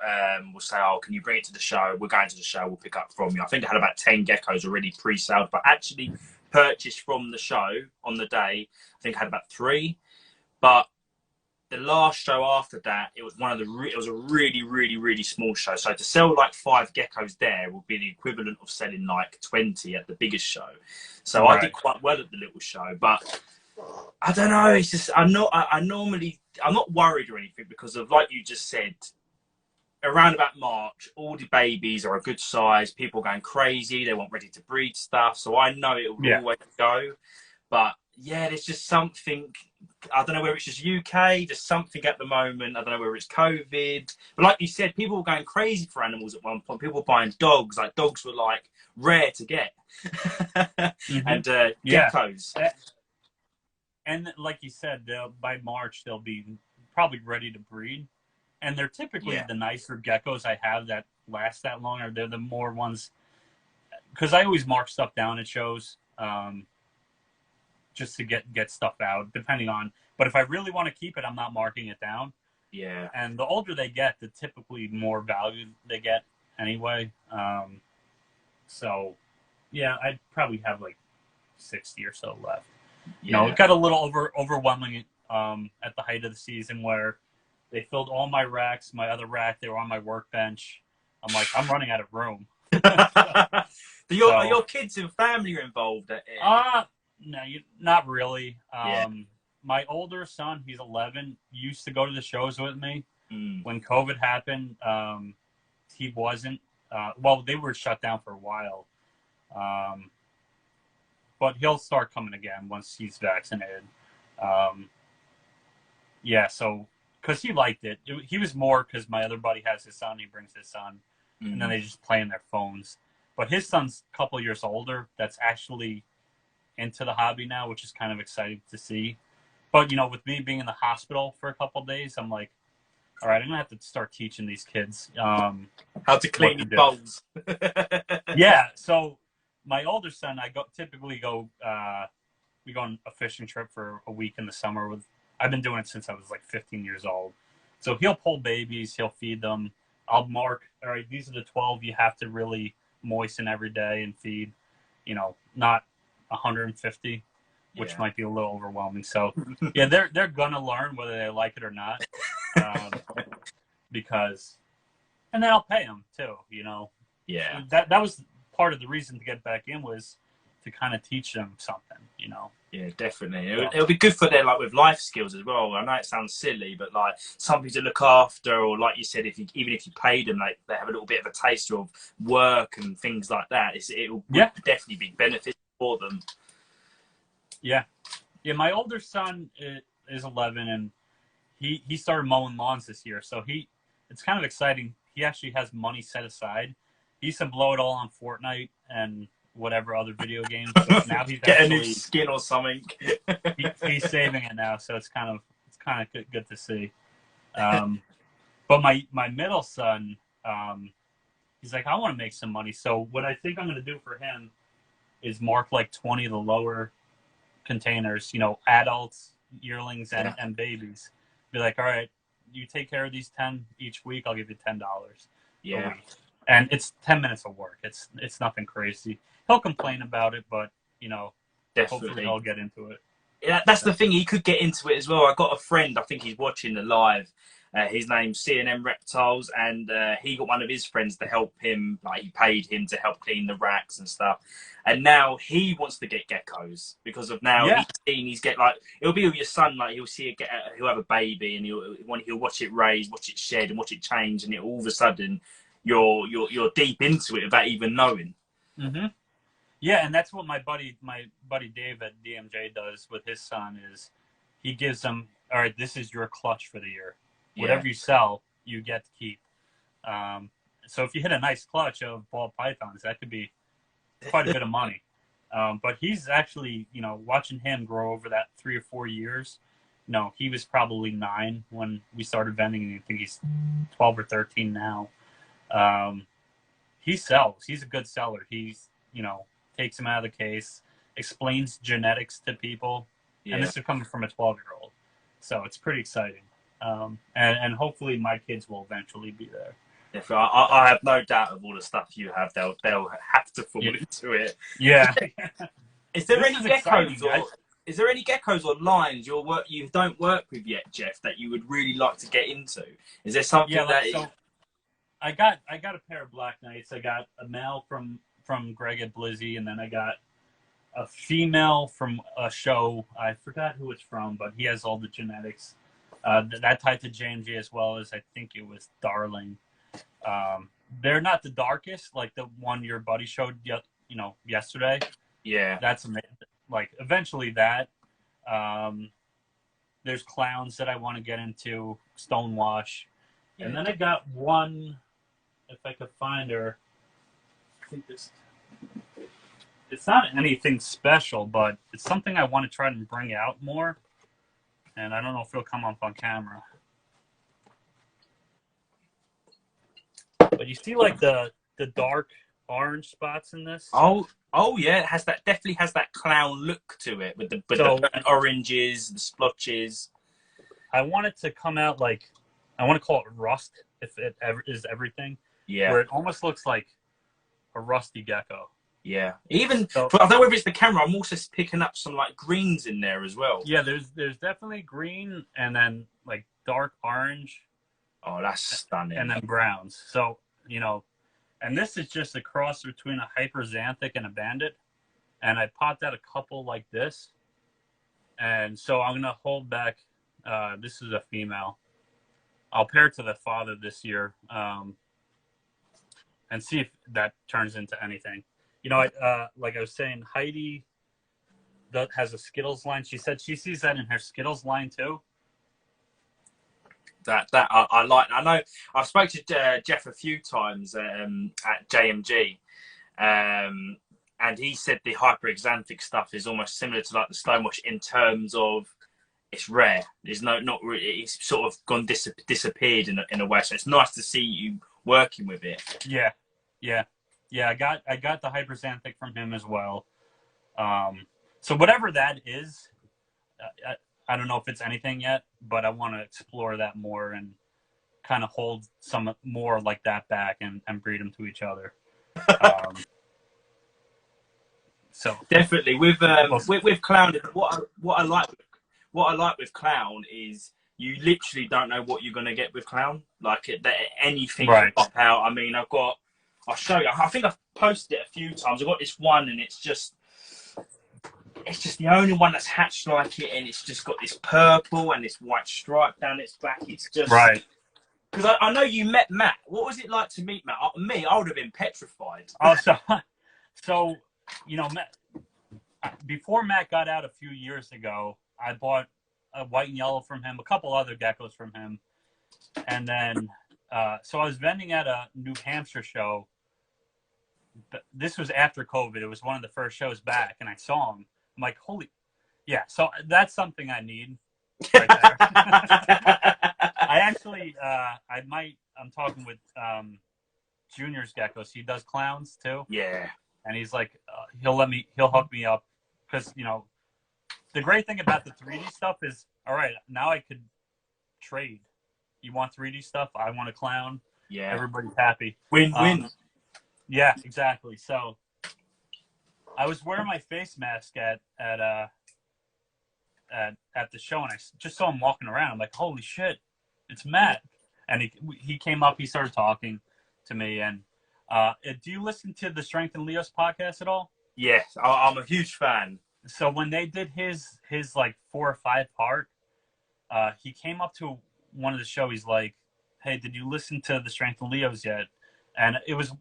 will say, oh, can you bring it to the show? We're going to the show. We'll pick up from you. I think I had about 10 geckos already pre-saled, but actually purchased from the show on the day, I think I had about 3. But the last show after that, it was it was a really, really, really small show. So to sell like 5 geckos there would be the equivalent of selling like 20 at the biggest show. So I did quite well at the little show, but I don't know. It's just I'm not worried or anything because of, like you just said, around about March, all the babies are a good size. People are going crazy. They want ready to breed stuff. So I know it will always go. But yeah, there's just something. I don't know whether it's just UK, just something at the moment. I don't know whether it's COVID. But like you said, people were going crazy for animals at one point. People were buying dogs. Like dogs were like rare to get. And geckos. And like you said, by March, they'll be probably ready to breed. And they're typically the nicer geckos I have that last that long. Or they're the more ones, because I always mark stuff down at shows just to get stuff out, depending on. But if I really want to keep it, I'm not marking it down. Yeah. And the older they get, the typically more value they get anyway. So, yeah, I'd probably have like 60 or so left. You know, it got a little overwhelming at the height of the season where they filled all my racks, my other rack, they were on my workbench. I'm like, I'm running out of room. Your kids and family are involved? No, not really. My older son, he's 11, used to go to the shows with me. When COVID happened, he wasn't. Well, they were shut down for a while. But he'll start coming again once he's vaccinated. So, because he liked it. He was more because my other buddy has his son, he brings his son, and then they just play on their phones. But his son's a couple years older, that's actually into the hobby now, which is kind of exciting to see. But, you know, with me being in the hospital for a couple of days, I'm like, all right, I'm going to have to start teaching these kids how to clean your bowls. So my older son, typically go we go on a fishing trip for a week in the summer. I've been doing it since I was like 15 years old. So he'll pull babies, he'll feed them. I'll mark, all right, these are the 12 you have to really moisten every day and feed, you know, not 150, which might be a little overwhelming. So yeah, they're gonna learn whether they like it or not. because, and then I'll pay them too. You know, Yeah. that was part of the reason to get back in, was to kind of teach them something. You know. Yeah, definitely. It'll be good for their, like, with life skills as well. I know it sounds silly, but like something to look after, or like you said, even if you paid them, like they have a little bit of a taste of work and things like that. It'll definitely be beneficial for them. Yeah, yeah. My older son is 11, and he started mowing lawns this year, so it's kind of exciting. He actually has money set aside. He used to blow it all on Fortnite and whatever other video games. So now he's get a new skin or something. he's saving it now, so it's kind of good to see. But my middle son, he's like, I want to make some money. So what I think I'm going to do for him is mark like 20 of the lower containers, you know, adults, yearlings, and babies. Be like, all right, you take care of these 10 each week. I'll give you $10 a week. And it's 10 minutes of work. It's nothing crazy. He'll complain about it, but, you know, hopefully he'll get into it. Yeah, that's the thing. He could get into it as well. I got a friend, I think he's watching the live. His name's C&M Reptiles, and he got one of his friends to help him. Like, he paid him to help clean the racks and stuff. And now he wants to get geckos because of now he's get, like, it'll be with your son. Like, he'll see he'll have a baby, and he'll watch it raise, watch it shed, and watch it change, and all of a sudden you're deep into it without even knowing. Mm-hmm. Yeah, and that's what my buddy Dave at DMJ does with his son. Is he gives them, all right, this is your clutch for the year. Whatever you sell, you get to keep. So if you hit a nice clutch of ball pythons, that could be quite a bit of money. But he's actually, you know, watching him grow over that 3 or 4 years. You know, he was probably 9 when we started vending, and I think he's 12 or 13 now. He sells. He's a good seller. He's, you know, takes them out of the case, explains genetics to people. And this is coming from a 12-year-old. So it's pretty exciting. And hopefully my kids will eventually be there. If I have no doubt of all the stuff you have, they'll have to fall into it. Yeah. Is there any geckos or lines you don't work with yet, Jeff, that you would really like to get into? Is there something so I got a pair of Black Knights. I got a male from Greg at Blizzy, and then I got a female from a show. I forgot who it's from, but he has all the genetics. That tied to JMG, as well as I think it was Darling. They're not the darkest, like the one your buddy showed yesterday. Yeah, that's amazing. Like, eventually that. There's clowns that I want to get into, Stonewash, and then I got one. If I could find her, I think it's not anything special, but it's something I want to try and bring out more. And I don't know if it'll come up on camera. But you see, like, the dark orange spots in this? Oh yeah, definitely has that clown look to it with the oranges, the splotches. I want it to come out like, I want to call it rust, if it ever is everything. Yeah. Where it almost looks like a rusty gecko. Yeah. I don't know whether it's the camera, I'm also picking up some, like, greens in there as well. Yeah, there's definitely green, and then, like, dark orange. Oh, that's stunning. And then browns. So, you know, and this is just a cross between a hyperxanthic and a bandit. And I popped out a couple like this. And so I'm going to hold back. This is a female. I'll pair it to the father this year, and see if that turns into anything. You know, like I was saying, Heidi has a Skittles line. She said she sees that in her Skittles line too. That I like. I know I've spoke to Jeff a few times at JMG, and he said the hyperxanthic stuff is almost similar to, like, the Stonewash in terms of it's rare. There's not really. It's sort of gone disappeared in a way. So it's nice to see you working with it. Yeah. I got the hyperxanthic from him as well. So whatever that is, I don't know if it's anything yet, but I want to explore that more and kind of hold some more like that back and breed them to each other. So definitely with clown, what I like with clown is you literally don't know what you're going to get with clown. Like anything Right. can pop out. I mean, I'll show you. I think I've posted it a few times. I've got this one, and it's just the only one that's hatched like it, and it's just got this purple and this white stripe down its back. It's just right. Because I know you met Matt. What was it like to meet Matt? I would have been petrified. Oh, so you know, Matt, before Matt got out a few years ago, I bought a white and yellow from him, a couple other geckos from him, and then so I was vending at a New Hampshire show. This was after COVID. It was one of the first shows back, and I saw him. I'm like, holy, yeah. So that's something I need right there. I actually, I'm talking with Junior's Geckos. He does clowns too. Yeah. And he's like, he'll hook me up because, you know, the great thing about the 3D stuff is, all right, now I could trade. You want 3D stuff? I want a clown. Yeah. Everybody's happy. Win-win. Yeah, exactly. So I was wearing my face mask at the show, and I just saw him walking around. I'm like, holy shit, it's Matt. And he came up, he started talking to me. And do you listen to the Strength and Leos podcast at all? Yes, I'm a huge fan. So when they did his like 4 or 5 part, he came up to one of the show. He's like, hey, did you listen to the Strength and Leos yet? And it was,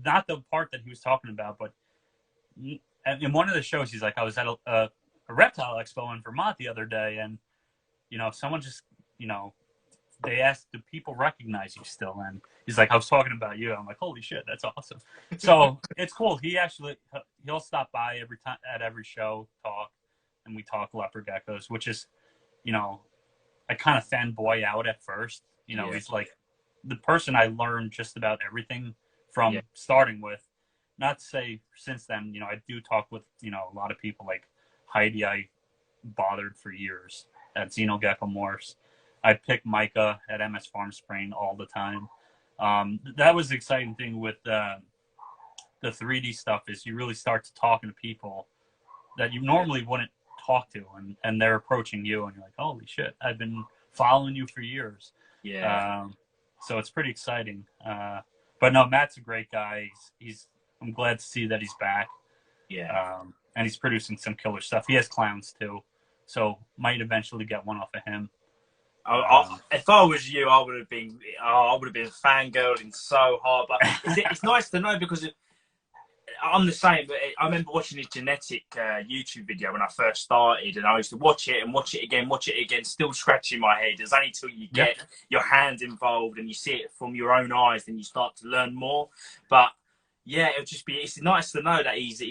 not the part that he was talking about, but in one of the shows, he's like, I was at a reptile expo in Vermont the other day, and, you know, someone just, you know, they asked, do people recognize you still? And he's like, I was talking about you. I'm like, holy shit, that's awesome. So it's cool. He'll stop by every time at every show, talk, and we talk leopard geckos, which is, you know, I kind of fanboy out at first. You know, he's like the person I learned just about everything from starting with. Not to say since then, you know, I do talk with, you know, a lot of people like Heidi. I bothered for years at Gecko Morphs. I pick Micah at MS Farm Sprain all the time. That was the exciting thing with the 3D stuff is you really start to talking to people that you normally wouldn't talk to, and they're approaching you, and you're like, holy shit, I've been following you for years. Yeah. So it's pretty exciting. But no, Matt's a great guy. I'm glad to see that he's back. Yeah. And he's producing some killer stuff. He has clowns too, so might eventually get one off of him. If I was you, I would have been fangirling so hard. But it's nice to know because I'm the same. But I remember watching his genetic YouTube video when I first started, and I used to watch it and watch it again, still scratching my head. It's only till you get your hands involved and you see it from your own eyes, then you start to learn more. But yeah, it's nice to know that he's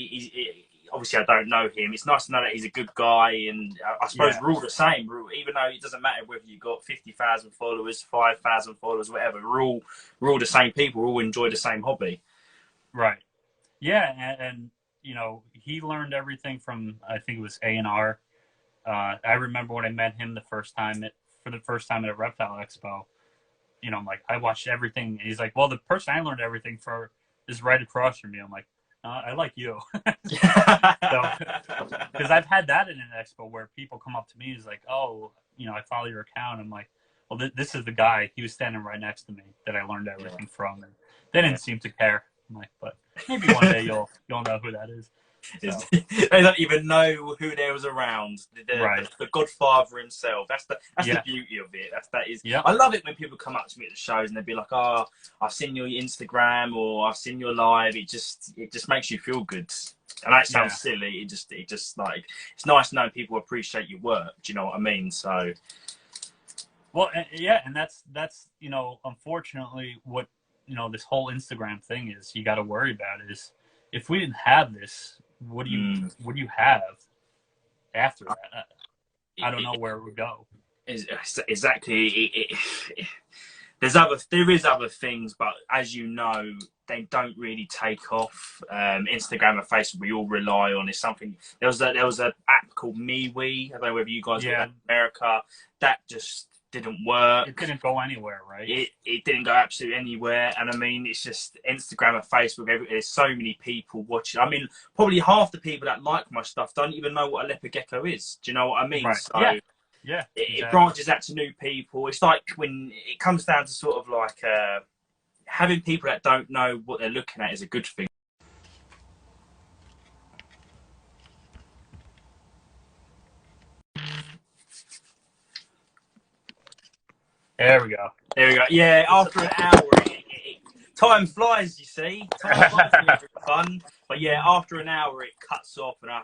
obviously I don't know him. It's nice to know that he's a good guy, and I suppose we're all the same. Even though it doesn't matter whether you've got 50,000 followers, 5,000 followers, whatever. We're all the same people. We all enjoy the same hobby. Right. Yeah, and you know, he learned everything from, I think it was A&R. I remember when I met him for the first time at a Reptile Expo. You know, I'm like, I watched everything. And he's like, well, the person I learned everything for is right across from you. I'm like, I like you. Because I've had that in an expo where people come up to me and is like, oh, you know, I follow your account. I'm like, well, this is the guy. He was standing right next to me that I learned everything from. And they didn't seem to care. I'm like, but maybe one day you'll know who that is. So. They don't even know who there was around. The Godfather himself. That's the beauty of it. I love it when people come up to me at the shows and they'd be like, "Oh, I've seen your Instagram or I've seen your live." It just makes you feel good. And that sounds silly. It just like it's nice to know people appreciate your work. Do you know what I mean? So. Well, yeah, and that's you know, unfortunately, what you know this whole Instagram thing is you got to worry about is if we didn't have this. What do you have after that? I don't know where it would go. Exactly. There is other things, but as you know, they don't really take off. Instagram and Facebook, we all rely on. Is something. There was an app called MeWe. I don't know whether you guys got in America. That just didn't work. It didn't go anywhere, right? It didn't go absolutely anywhere. And I mean, it's just Instagram and Facebook. There's so many people watching. I mean, probably half the people that like my stuff don't even know what a leopard gecko is. Do you know what I mean? Right. So, Yeah, it exactly. branches out to new people. It's like when it comes down to sort of like having people that don't know what they're looking at is a good thing. There we go. There we go. Yeah, after an hour, time flies. You see, time flies when you're having fun. But yeah, after an hour, it cuts off, and I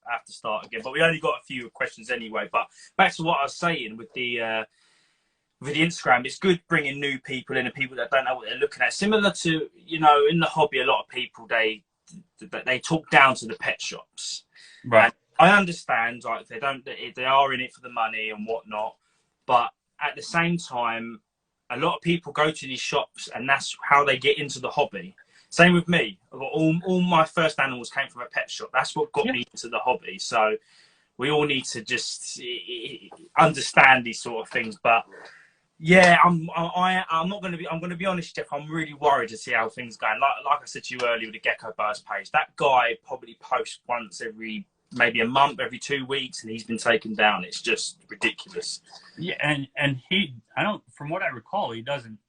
have to start again. But we only got a few questions anyway. But back to what I was saying with the Instagram, it's good bringing new people in and people that don't know what they're looking at. Similar to, you know, in the hobby, a lot of people they talk down to the pet shops. Right. And I understand, like they are in it for the money and whatnot, but at the same time, a lot of people go to these shops and that's how they get into the hobby. Same with me. All my first animals came from a pet shop. That's what got me into the hobby. So we all need to just understand these sort of things. But yeah, I'm not going to be. I'm going to be honest, Jeff. I'm really worried to see how things going. Like I said to you earlier with the Gecko Buzz page, that guy probably posts once every maybe a month, every 2 weeks, and he's been taken down. It's just ridiculous. Yeah, and I don't, from what I recall, he doesn't.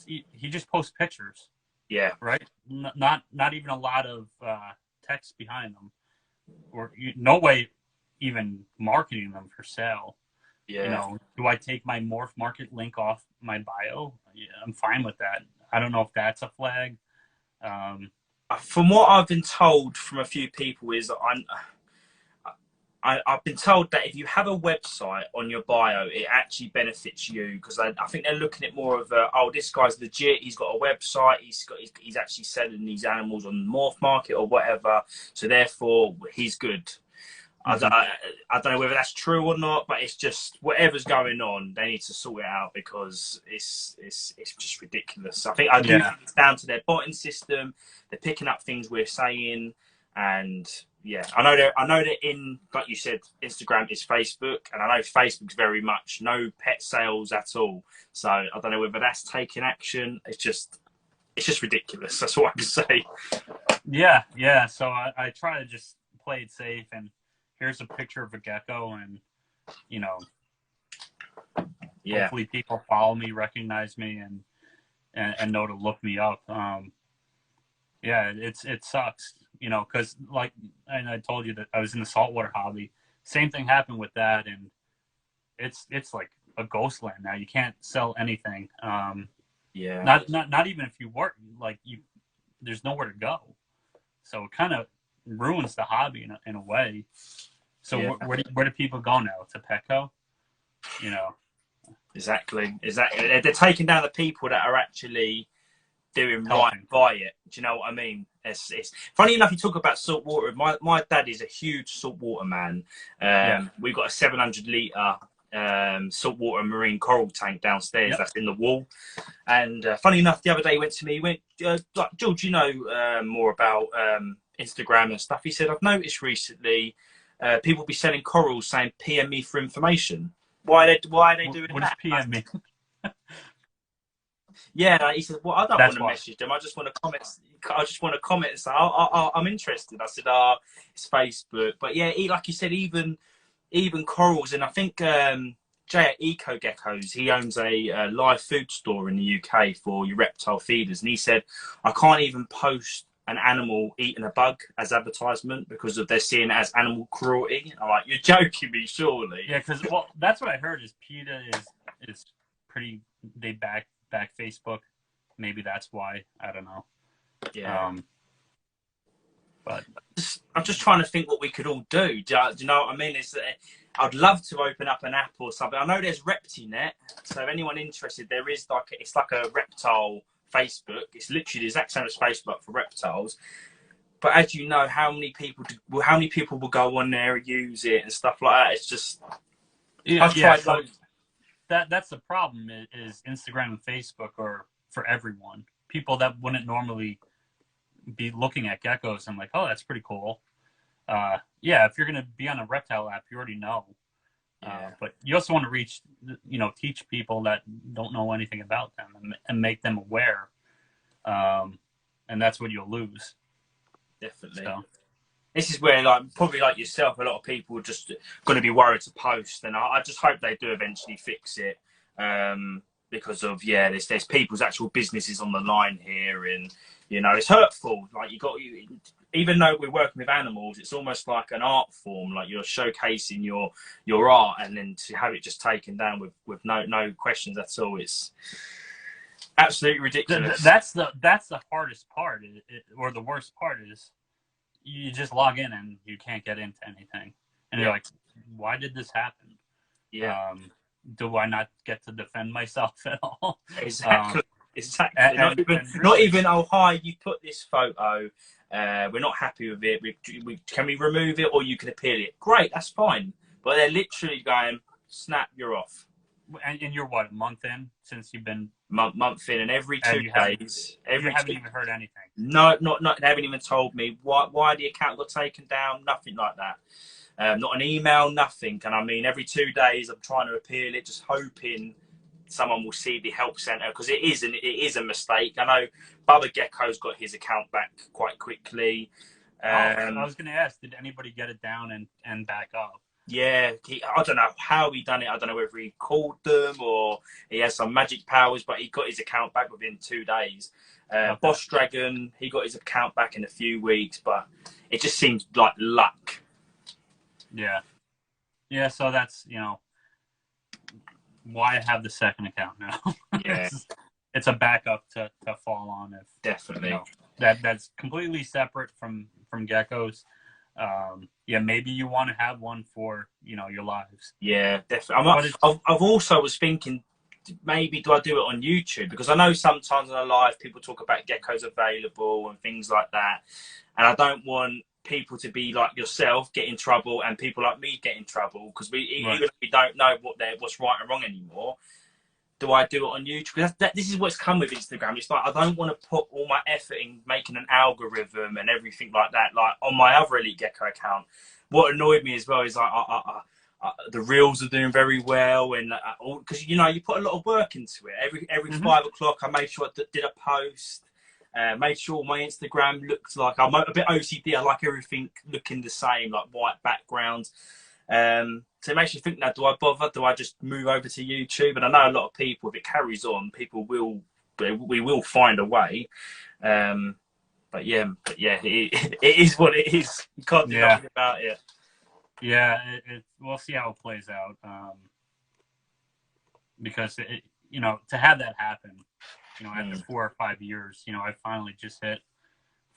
He just posts pictures. Yeah. Right. Not even a lot of text behind them, or no way even marketing them for sale. Yeah. You know, do I take my Morph Market link off my bio? Yeah, I'm fine with that. I don't know if that's a flag. From what I've been told from a few people is that I've been told that if you have a website on your bio, it actually benefits you because I think they're looking at more of oh, this guy's legit. He's got a website. He's actually selling these animals on the Morph Market or whatever. So therefore, he's good. Mm-hmm. I don't know whether that's true or not, but it's just whatever's going on, they need to sort it out because it's just ridiculous. I think think it's down to their botting system. They're picking up things we're saying, and yeah, I know they're in, like you said, Instagram is Facebook, and I know Facebook's very much no pet sales at all. So I don't know whether that's taking action. It's just ridiculous. That's what I can say. Yeah. So I try to just play it safe and. Here's a picture of a gecko, and you know, hopefully people follow me, recognize me, and know to look me up. Yeah, it sucks, you know, because and I told you that I was in the saltwater hobby. Same thing happened with that, and it's like a ghost land now. You can't sell anything. Not even if you work, there's nowhere to go. So it kind of ruins the hobby in a way. So where do people go now? To Petco? You know. Exactly. They're taking down the people that are actually doing right by it. Do you know what I mean? It's funny enough. You talk about saltwater. My dad is a huge saltwater man. We've got a 700-litre saltwater marine coral tank downstairs that's in the wall. And funny enough, the other day he went to me. He went, George, you know more about Instagram and stuff. He said, I've noticed recently people be selling corals saying PM me for information. Why are they doing that? What does PM mean? Yeah, he said, well, I don't want to message them. I just want to comment. I just want to comment and say, I'm interested. I said, it's Facebook. But yeah, like you said, even corals, and I think Jay at Elitegeckos, he owns a live food store in the UK for your reptile feeders, and he said, I can't even post an animal eating a bug as advertisement because they're seeing it as animal cruelty. I'm like, you're joking me, surely? Yeah, because that's what I heard is PETA is pretty. They back Facebook. Maybe that's why. I don't know. Yeah. But I'm just trying to think what we could all do. Do you know what I mean? I'd love to open up an app or something. I know there's ReptiNet, so if anyone interested, there is it's like a reptile Facebook. It's literally the exact same as Facebook for reptiles. But as you know, how many people will go on there and use it and stuff like that? It's just I've tried loads. That's the problem is Instagram and Facebook are for everyone. People that wouldn't normally be looking at geckos and like, oh, that's pretty cool. If you're going to be on a reptile app, you already know. But you also want to teach people that don't know anything about them and make them aware. And that's what you'll lose. Definitely. So. this is where, like, probably like yourself, a lot of people are just going to be worried to post, and I just hope they do eventually fix it, because of there's people's actual businesses on the line here, and it's hurtful. Like even though we're working with animals, it's almost like an art form. Like you're showcasing your art, and then to have it just taken down with no questions at all, it's absolutely ridiculous. That's the hardest part, or the worst part is you just log in and you can't get into anything, and you're like, why did this happen? Do I not get to defend myself at all? Exactly. Not even, oh, hi, you put this photo, we're not happy with it, can we remove it, or you can appeal it? Great, that's fine. But they're literally going, snap, you're off. And you're what, a month in since you've been month in, and every 2 days, you haven't even heard anything. No, not they haven't even told me why the account got taken down. Nothing like that. Not an email, nothing. And I mean, every 2 days I'm trying to appeal it, just hoping someone will see the help centre, because it is a mistake. I know Bubba Gecko's got his account back quite quickly. I was going to ask, did anybody get it down and back up? Yeah, I don't know how he done it. I don't know whether he called them or he has some magic powers, but he got his account back within 2 days. Boss Dragon, he got his account back in a few weeks, but it just seems like luck. Yeah, so that's, why have the second account now? Yeah. It's a backup to fall on. If definitely. That's completely separate from Geckos. Maybe you want to have one for your lives. Yeah, definitely. I've also was thinking, maybe do I do it on YouTube, because I know sometimes on a live people talk about geckos available and things like that, and I don't want people to be like yourself get in trouble and people like me get in trouble, because even if we don't know what's right and wrong anymore. Do I do it on YouTube? Because this is what's come with Instagram. It's like I don't want to put all my effort in making an algorithm and everything like that. Like on my other Elitegeckos account, what annoyed me as well is like the reels are doing very well, and because you put a lot of work into it. Every 5 o'clock, I made sure I did a post. Made sure my Instagram looked like, I'm a bit OCD. I like everything looking the same, like white backgrounds. So it makes you think, now, do I bother? Do I just move over to YouTube? And I know a lot of people, if it carries on, we will find a way. But yeah, it is what it is. You can't do nothing about it. Yeah, we'll see how it plays out. Because to have that happen, after 4 or 5 years, I finally just hit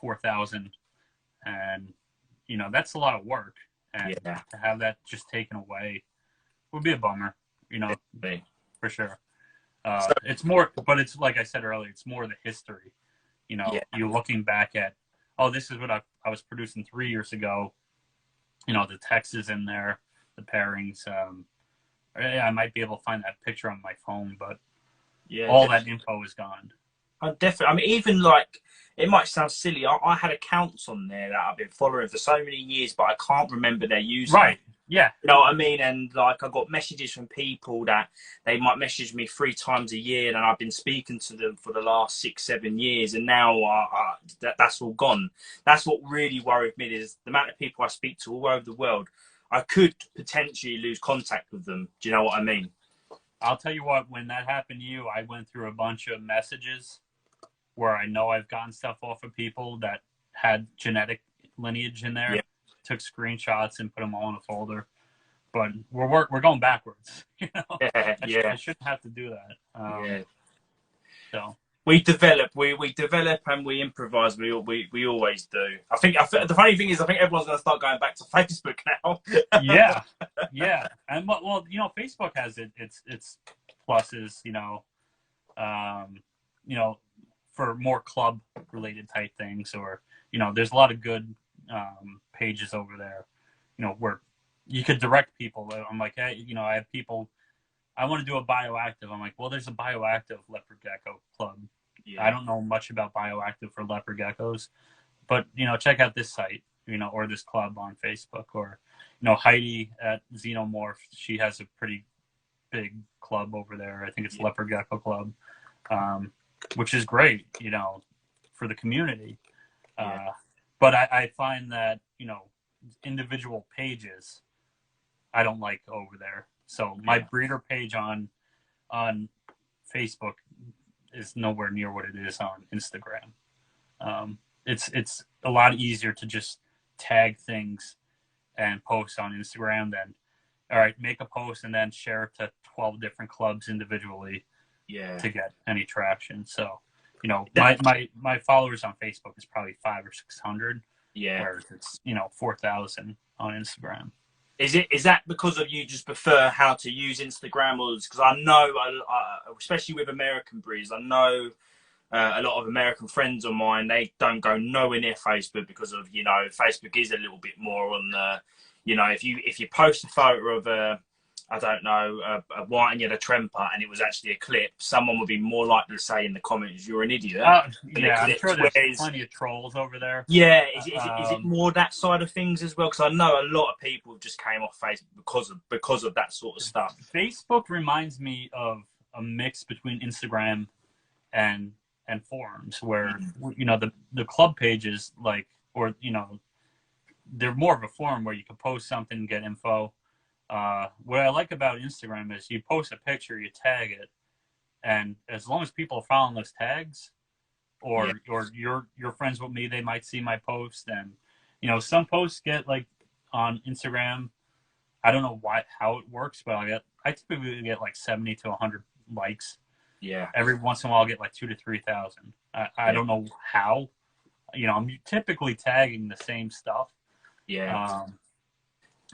4,000, and that's a lot of work. And to have that just taken away would be a bummer, for sure. It's more, but it's like I said earlier, it's more the history. You're looking back at, oh, this is what I was producing 3 years ago. The text is in there, the pairings. I might be able to find that picture on my phone, but all that info is gone. Definitely. I mean, even like, it might sound silly. I had accounts on there that I've been following for so many years, but I can't remember their username. Right. Yeah. You know what I mean? And like, I got messages from people that they might message me 3 times a year, and I've been speaking to them for the last 6-7 years, and now that's all gone. That's what really worried me, is the amount of people I speak to all over the world. I could potentially lose contact with them. Do you know what I mean? I'll tell you what, when that happened to you, I went through a bunch of messages where I know I've gotten stuff off of people that had genetic lineage in there. Yeah. Took screenshots and put them all in a folder. But we're going backwards. I shouldn't have to do that. So we develop and we improvise. We always do. I think the funny thing is, I think everyone's going to start going back to Facebook now. yeah. And well, Facebook has its pluses. For more club related type things, or there's a lot of good pages over there, where you could direct people. I'm like, hey, I have people, I want to do a bioactive. I'm like, well, there's a bioactive leopard gecko club. Yeah. I don't know much about bioactive for leopard geckos, but check out this site, or this club on Facebook, or Heidi at Xenomorph. She has a pretty big club over there. I think it's Leopard Gecko Club, which is great, for the community. But I find that, individual pages I don't like over there. So my breeder page on Facebook is nowhere near what it is on Instagram. It's a lot easier to just tag things and post on Instagram than, all right, make a post and then share it to 12 different clubs individually to get any traction. So, my followers on Facebook is probably 500 or 600. Yeah. Whereas it's, 4,000 on Instagram. Is that because of you just prefer how to use Instagram, or because I know, especially with American breeds, I know a lot of American friends of mine, they don't go nowhere near Facebook because of, Facebook is a little bit more on the, if you post a photo of a white and yellow tremper and it was actually a clip, someone would be more likely to say in the comments, you're an idiot. Yeah, I'm sure there's plenty of trolls over there. Yeah, is it more that side of things as well? Because I know a lot of people just came off Facebook because of that sort of stuff. Facebook reminds me of a mix between Instagram and forums, where the club pages, they're more of a forum where you can post something and get info. What I like about Instagram is you post a picture, you tag it, and as long as people are following those tags, or you're friends with me, they might see my post. And some posts get on Instagram, I don't know how it works, but I typically get 70 to 100 likes. Yeah. Every once in a while, I'll get 2,000 to 3,000. I don't know how. I'm typically tagging the same stuff. Yeah.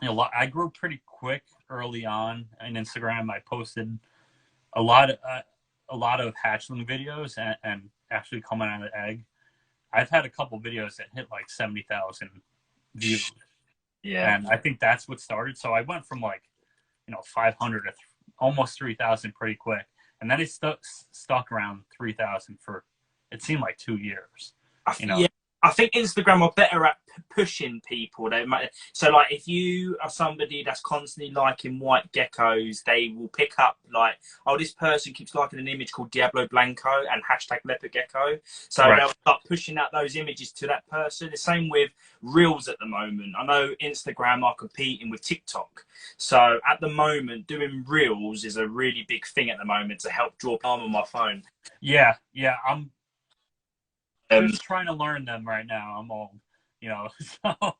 I grew pretty quick early on in Instagram. I posted a lot of hatchling videos and actually coming out of the egg. I've had a couple videos that hit 70,000 views. Yeah. And I think that's what started. So I went from 500 to almost 3,000 pretty quick. And then it stuck around 3,000 for, it seemed like 2 years. Yeah. I think Instagram are better at pushing people. So if you are somebody that's constantly liking white geckos, they will pick up this person keeps liking an image called Diablo Blanco and #Leopard So they'll start pushing out those images to that person. The same with Reels at the moment. I know Instagram are competing with TikTok. So at the moment, doing Reels is a really big thing at the moment to help draw people on my phone. Yeah. I'm just trying to learn them right now. I'm old, so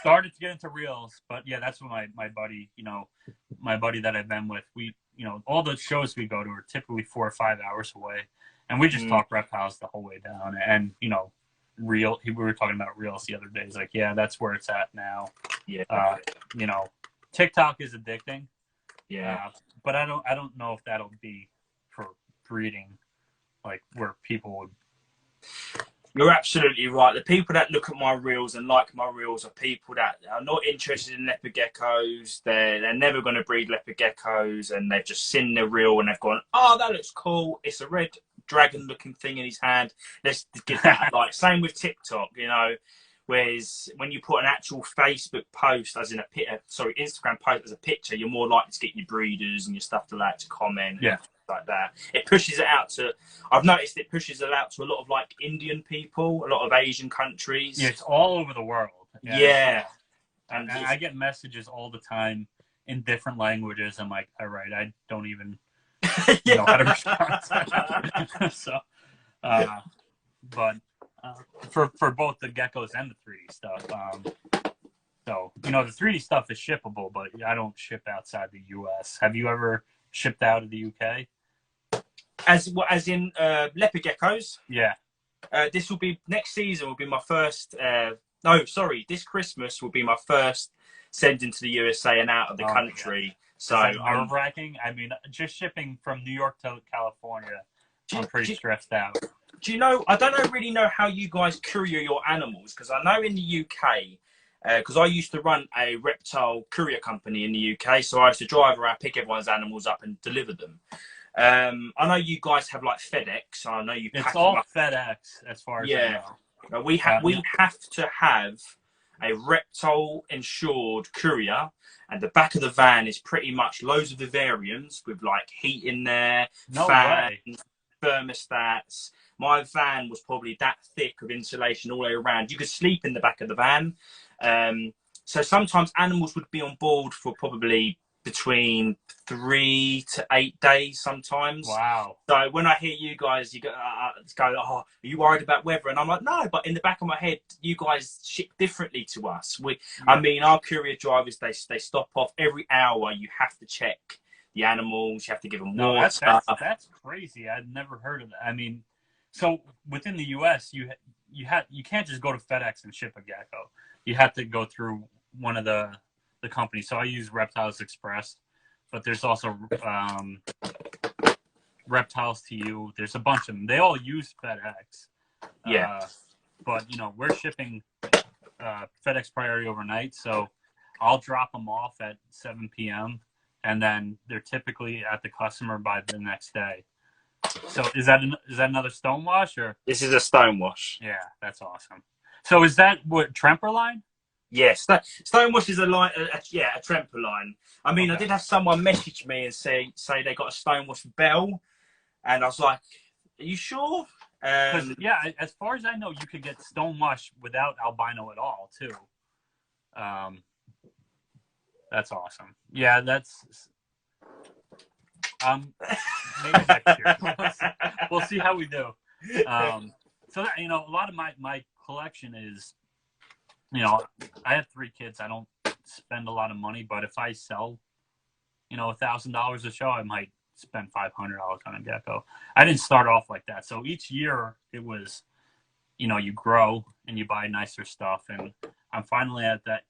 started to get into Reels, but yeah, that's what my buddy, my buddy that I've been with, we, all the shows we go to are typically 4 or 5 hours away, and we just talk reptiles the whole way down. And we were talking about Reels the other day. He's like, yeah, that's where it's at now. Yeah. TikTok is addicting. Yeah. But I don't know if that'll be for breeding, where people would. You're absolutely right. The people that look at my reels and like my reels are people that are not interested in leopard geckos. They're never going to breed leopard geckos, and they've just seen the reel and they've gone, oh, that looks cool. It's a red dragon looking thing in his hand. Let's get that. Same with TikTok, Whereas when you put an actual Facebook post, as in Instagram post as a picture, you're more likely to get your breeders and your stuff to comment. Yeah. Like that. It pushes it out to, I've noticed it pushes it out to a lot of Indian people, a lot of Asian countries. Yeah, it's all over the world. Yeah. And I get messages all the time in different languages. I'm like, all right, I don't even know how to respond. So, but for both the geckos and the 3D stuff. So, the 3D stuff is shippable, but I don't ship outside the U.S. Have you ever shipped out of the UK? As in leopard geckos? Yeah. This will be, next season will be my first, this Christmas will be my first sending to the USA and out of the country. So nerve-wracking. I mean, just shipping from New York to California, I'm pretty stressed out. Do you know, I don't really know how you guys courier your animals, because I know in the UK, because I used to run a reptile courier company in the UK, so I used to drive around, pick everyone's animals up and deliver them. I know you guys have FedEx. I know you. It's all FedEx as far as I know. We have to have a reptile insured courier, and the back of the van is pretty much loads of vivariums with heat in there, fans, thermostats. my van was probably that thick of insulation all the way around. You could sleep in the back of the van. So sometimes animals would be on board for probably between 3 to 8 days sometimes. Wow. So when I hear you guys, you go, oh, are you worried about weather? And I'm like, no, but in the back of my head, you guys ship differently to us. I mean, our courier drivers, they stop off every hour. You have to check the animals. You have to give them water. That's crazy. I'd never heard of that. I mean, so within the U.S., you can't just go to FedEx and ship a gecko. You have to go through one of the companies. So I use Reptiles Express, but there's also Reptiles to You. There's a bunch of them. They all use FedEx. Yeah. But we're shipping FedEx Priority overnight, so I'll drop them off at 7 p.m. and then they're typically at the customer by the next day. So is that another stonewash or? This is a stonewash. Yeah, that's awesome. So is that what Tremper line? Yes, stonewash is a Tremper line. I mean, okay. I did have someone message me and say they got a stonewash bell, and I was like, "Are you sure?" Yeah, as far as I know, you could get stonewash without albino at all too. That's awesome. Yeah, that's maybe next year. We'll see how we do. So that, a lot of my collection is, I have 3 kids. I don't spend a lot of money, but if I sell, $1,000 a show, I might spend $500 on a gecko. I didn't start off like that. So each year it was, you grow and you buy nicer stuff. And I'm finally at that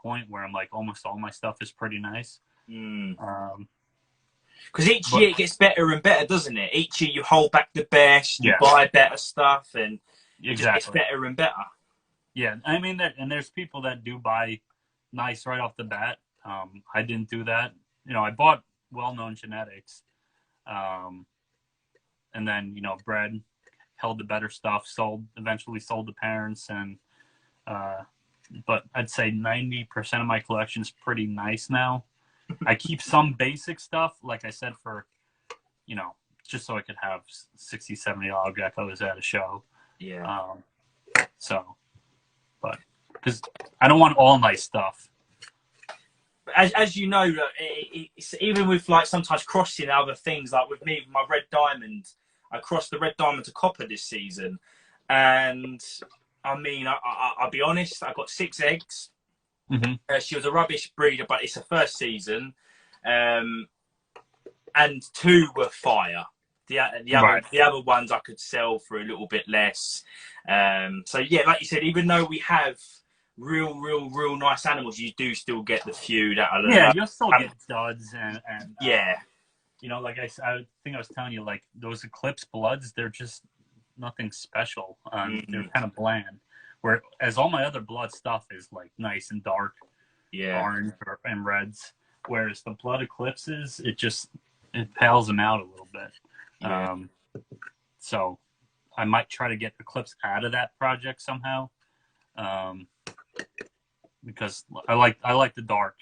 point where I'm like, almost all my stuff is pretty nice. Because each year it gets better and better, doesn't it? Each year you hold back the best, you buy better stuff, and it just gets better and better. Yeah, I mean, and there's people that do buy nice right off the bat. I didn't do that. I bought well-known genetics, and then bred, held the better stuff, eventually sold to parents, and but I'd say 90% of my collection is pretty nice now. I keep some basic stuff, like I said, for just so I could have $60, $70 geckos at a show. Yeah. But because I don't want all nice stuff. As you know, it's, even with like sometimes crossing other things, like with me, with my red diamond, I crossed the red diamond to copper this season, and I mean, I'll be honest, I got 6 eggs. Mm-hmm. She was a rubbish breeder, but it's her first season, and 2 were fire. The other ones I could sell for a little bit less. So yeah, like you said, even though we have real nice animals, you do still get the few that are you'll still get duds and yeah. Like I think I was telling you, like those Eclipse Bloods, they're just nothing special. They're kind of bland. Whereas all my other blood stuff is like nice and dark, orange and reds. Whereas the Blood Eclipses, it pales them out a little bit. Yeah. So I might try to get Eclipse out of that project somehow, because I like the dark.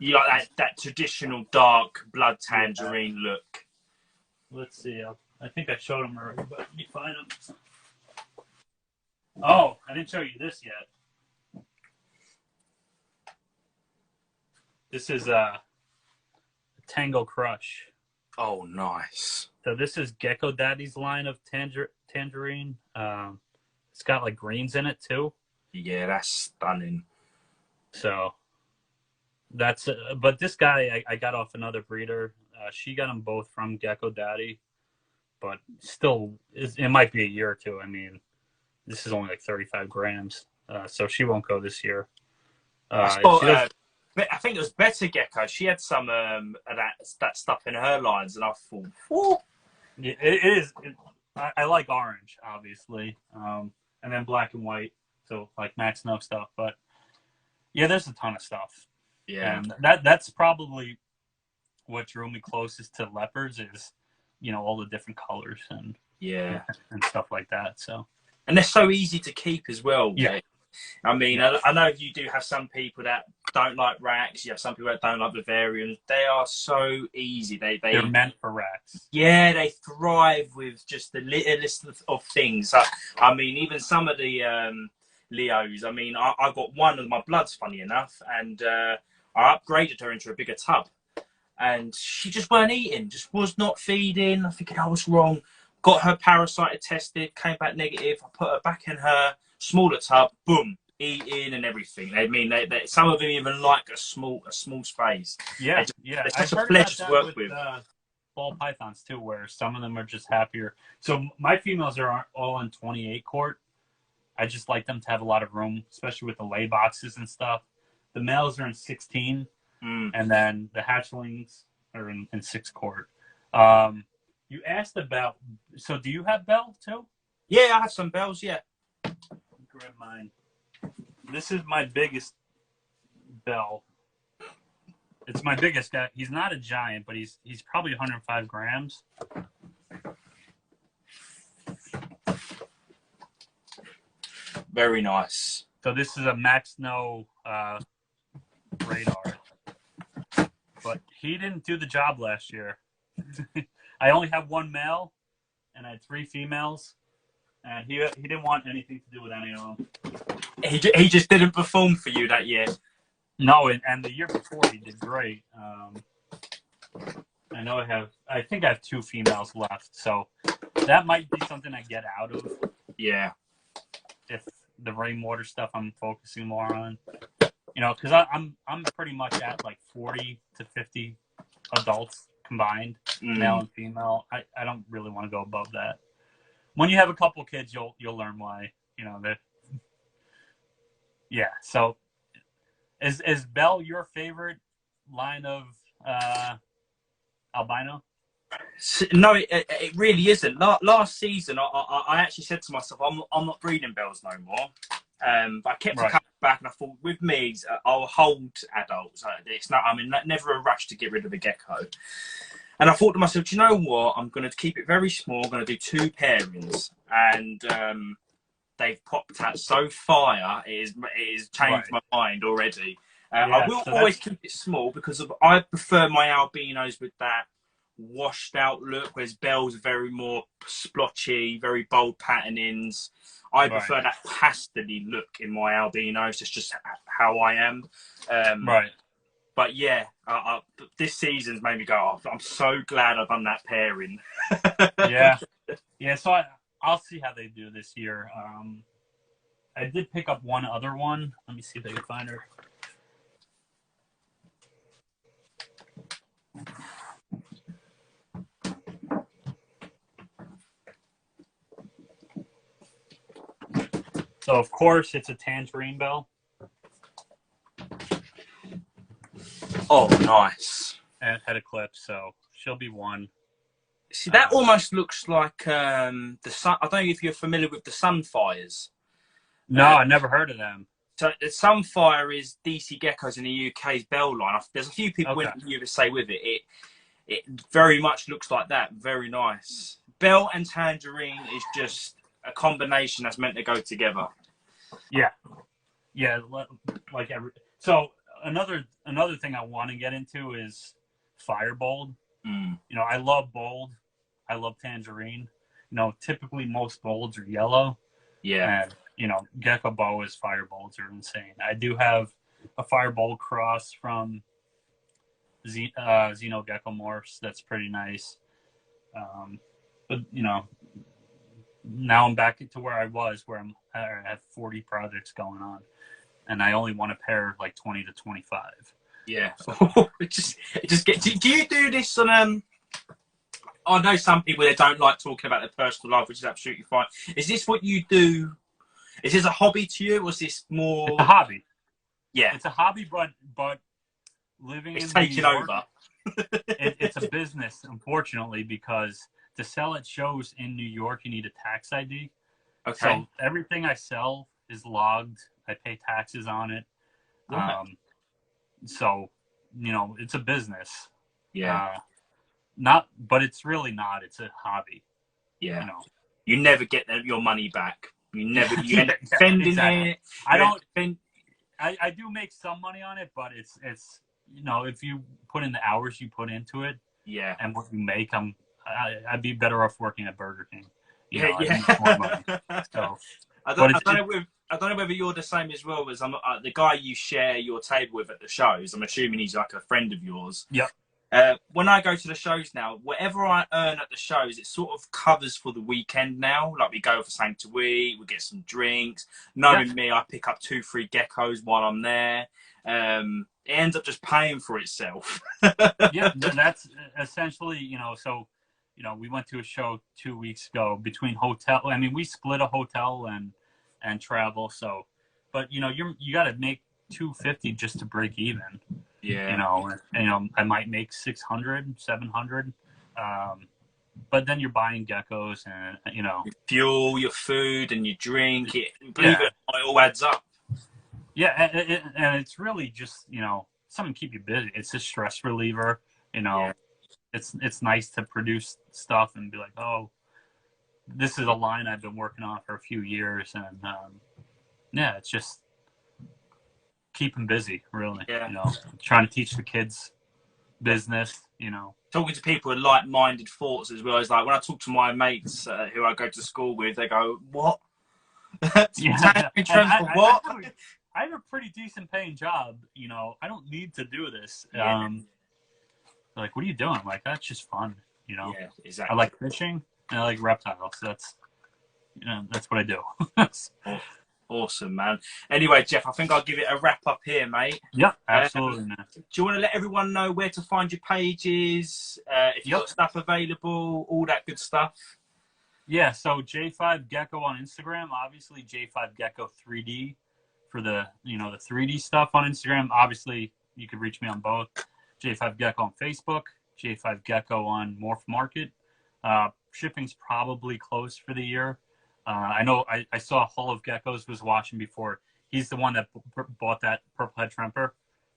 You like that traditional dark blood tangerine look. Let's see. I think I showed them already, but let me find them. Oh, I didn't show you this yet. This is a Tango Crush. Oh, nice. So this is Gecko Daddy's line of tangerine. It's got like greens in it too. Yeah, that's stunning. So that's but this guy I got off another breeder. She got them both from Gecko Daddy, but still it might be a year or two. I mean, this is only like 35 grams, so she won't go this year. I think it was Better Gecko. She had some of that stuff in her lines, and I thought, whoa. Yeah, it is. I like orange, obviously, and then black and white. So like Max Snow stuff, but yeah, there's a ton of stuff. Yeah, and that's probably what drew me closest to leopards is, all the different colors and stuff like that. So, and they're so easy to keep as well. Yeah. I mean, I know you do have some people that don't like racks. You have some people that don't like Bavarians. They are so easy. They're meant for racks. Yeah, they thrive with just the littlest of things. So, I mean, even some of the Leos. I mean, I got one of my bloods, funny enough, and I upgraded her into a bigger tub, and she just weren't eating, just was not feeding. I thinking, oh, what's wrong? Got her parasite tested, came back negative. I put her back in her smaller tub, boom, eating and everything. I mean, some of them even like a small space. Yeah, It's such a pleasure to work with. Ball pythons too, where some of them are just happier. So my females are all in 28 quart. I just like them to have a lot of room, especially with the lay boxes and stuff. The males are in 16, and then the hatchlings are in 6 quart. You asked about, so do you have Bell too? Yeah, I have some Bells, yeah. Grab mine. This is my biggest Bell. It's my biggest guy. He's not a giant, but he's probably 105 grams. Very nice. So this is a Max No radar. But he didn't do the job last year. I only have one male, and I had 3 females, and he didn't want anything to do with any of them. He just didn't perform for you that year. No, and the year before he did great. I think I have 2 females left, so that might be something I get out of. Yeah. If the Rainwater stuff I'm focusing more on, because I'm pretty much at like 40 to 50 adults combined, male and female. I don't really want to go above that. When you have a couple kids, you'll learn why. Yeah. So, is Bell your favorite line of albino? No, it really isn't. Last season, I actually said to myself, I'm not breeding Bells no more. But I kept coming back, and I thought, with me, I'll hold adults. It's not. I mean, never a rush to get rid of a gecko. And I thought to myself, do you know what? I'm going to keep it very small. I'm going to do 2 pairings, and they've popped out so fire. It has changed my mind already. I will always keep it small because I prefer my albinos with that washed out look, whereas Bell's very more splotchy, very bold patternings. I prefer that pastely look in my albinos. It's just how I am. But yeah, this season's made me go off. I'm so glad I've done that pairing. Yeah. So I'll see how they do this year. I did pick up one other one. Let me see if I can find her. So, of course, it's a tangerine bell. Oh, nice. And head eclipse, so she'll be 1. See, that almost looks like the sun. I don't know if you're familiar with the Sunfires. No, I never heard of them. So the Sunfire is DC Geckos in the UK's bell line. There's a few people in the USA with it. It very much looks like that. Very nice. Bell and tangerine is just a combination that's meant to go together. Yeah. So another thing I want to get into is firebold. I love bold. I love tangerine. Typically most bolds are yellow. Yeah. And gecko boas firebolds are insane. I do have a firebold cross from Xeno Gecko Morphs. That's pretty nice. But now I'm back to where I was, where I have 40 projects going on, and I only want to pair like 20 to 25. Yeah. So. it just gets. Do you do this on I know some people that don't like talking about their personal life, which is absolutely fine. Is this what you do? Is this a hobby to you, or is this more? It's a hobby. Yeah, it's a hobby, but living it's in taking New York, over. It's a business, unfortunately, because to sell at shows in New York, you need a tax ID. Okay. So everything I sell is logged. I pay taxes on it. Right. So, it's a business. Yeah. But it's really not. It's a hobby. Yeah. You never get your money back. You end up spending it. I do make some money on it, but it's if you put in the hours you put into it, Yeah. and what you make, I'd be better off working at Burger King. Yeah. I'd make more money. So, I don't know whether you're the same as well as the guy you share your table with at the shows. I'm assuming he's like a friend of yours. Yep. When I go to the shows now, whatever I earn at the shows, it sort of covers for the weekend now. Like we go for something to eat, we get some drinks. Knowing me, I pick up 2-3 geckos while I'm there. It ends up just paying for itself. Yeah, that's essentially, so, we went to a show 2 weeks ago between hotel. I mean, we split a hotel and travel. So, but you got to make $250 just to break even. Yeah. I might make 600, 700. But then you're buying geckos and, Your fuel, your food, and your drink. It all adds up. Yeah, and it's really just, something to keep you busy. It's a stress reliever, Yeah. It's nice to produce stuff and be like, oh, this is a line I've been working on for a few years. And, it's just keep them busy, really. Yeah. Trying to teach the kids business, Talking to people with like-minded thoughts as well. It's like when I talk to my mates who I go to school with, they go, what? Yeah. In terms of what? I have a pretty decent paying job. I don't need to do this. Yeah. Like, what are you doing? I'm like, that's just fun. Yeah, exactly. I like fishing and I like reptiles. That's what I do. Awesome, man. Anyway, Jeff, I think I'll give it a wrap up here, mate. Yeah, absolutely, man. Do you want to let everyone know where to find your pages, if you've got stuff available, all that good stuff? Yeah, so J5 Gecko on Instagram, obviously J5 Gecko 3D for the the 3D stuff on Instagram. Obviously, you could reach me on both. J5 Gecko on Facebook, J5 Gecko on Morph Market. Shipping's probably closed for the year. I know I saw Hall of Geckos was watching before. He's the one that bought that purple head shrimper.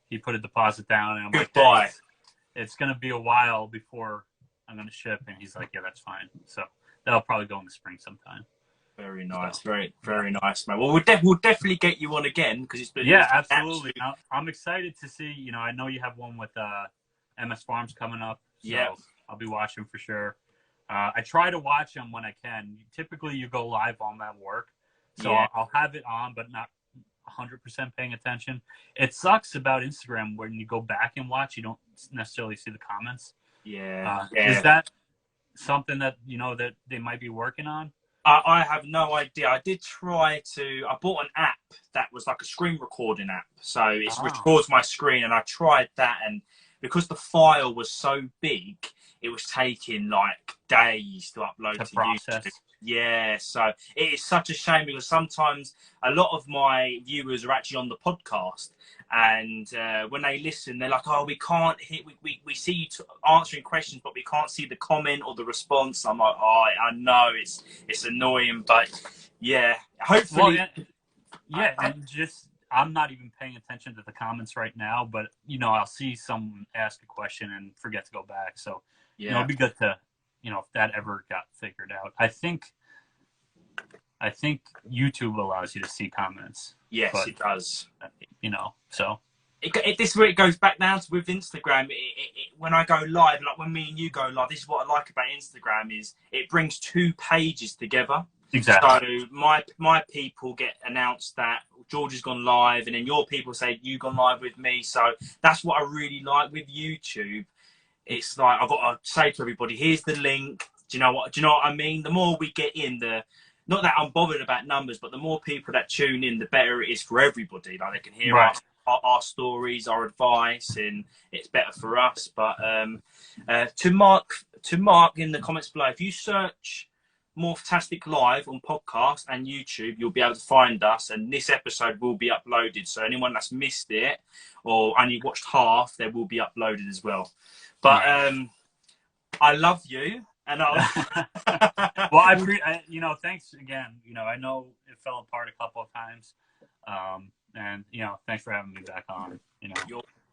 He put a deposit down, and I'm like, Goodbye. It's going to be a while before I'm going to ship. And he's like, yeah, that's fine. So that'll probably go in the spring sometime. Very nice. Very, very nice, man. Well, we'll definitely get you on again because it's been... Yeah, absolutely. I'm excited to see, I know you have one with MS Farms coming up. So yeah. I'll be watching for sure. I try to watch them when I can. Typically, you go live on that work. So Yeah. I'll have it on, but not 100% paying attention. It sucks about Instagram when you go back and watch, you don't necessarily see the comments. Yeah. Is that something that, that they might be working on? I have no idea. I did try to... I bought an app that was like a screen recording app. So it records my screen, and I tried that, and because the file was so big, it was taking like days to upload to process. YouTube. Yeah, so it is such a shame because sometimes a lot of my viewers are actually on the podcast, and when they listen, they're like, "Oh, we can't hit. We see you answering questions, but we can't see the comment or the response." I'm like, "Oh, I know it's annoying, but yeah, hopefully." Well, and just I'm not even paying attention to the comments right now, but I'll see someone ask a question and forget to go back. So it'd be good to if that ever got figured out. I think YouTube allows you to see comments. Yes, it does. So this is where it goes back down to with Instagram. When I go live, like when me and you go live, this is what I like about Instagram is it brings two pages together. Exactly. So my people get announced that George has gone live, and then your people say you've gone live with me. So that's what I really like with YouTube. It's like I've got to say to everybody, here's the link. Do you know what I mean? The more we get in, not that I'm bothered about numbers, but the more people that tune in, the better it is for everybody. Like they can hear our stories, our advice, and it's better for us. But to Mark in the comments below, if you search Morphtastic Live on podcast and YouTube, you'll be able to find us, and this episode will be uploaded. So anyone that's missed it or only watched half, they will be uploaded as well. But I love you, and I'll... Well, thanks again. I know it fell apart a couple of times, and thanks for having me back on.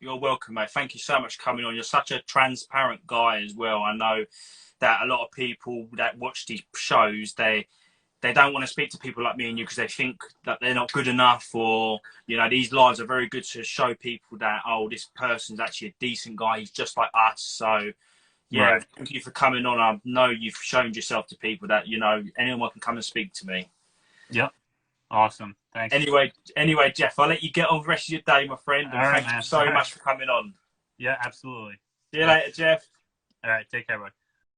You're welcome, mate. Thank you so much for coming on. You're such a transparent guy as well. I know that a lot of people that watch these shows, they they don't want to speak to people like me and you because they think that they're not good enough, or these lives are very good to show people that, oh, this person's actually a decent guy, he's just like us. So yeah, Right. thank you for coming on. I know you've shown yourself to people that anyone can come and speak to me. Yep. Awesome. Thanks. Anyway, Jeff, I'll let you get on the rest of your day, my friend, and All right, thank you man. so much for coming on. Yeah, absolutely. See you later, Jeff. All right. Take care, bud.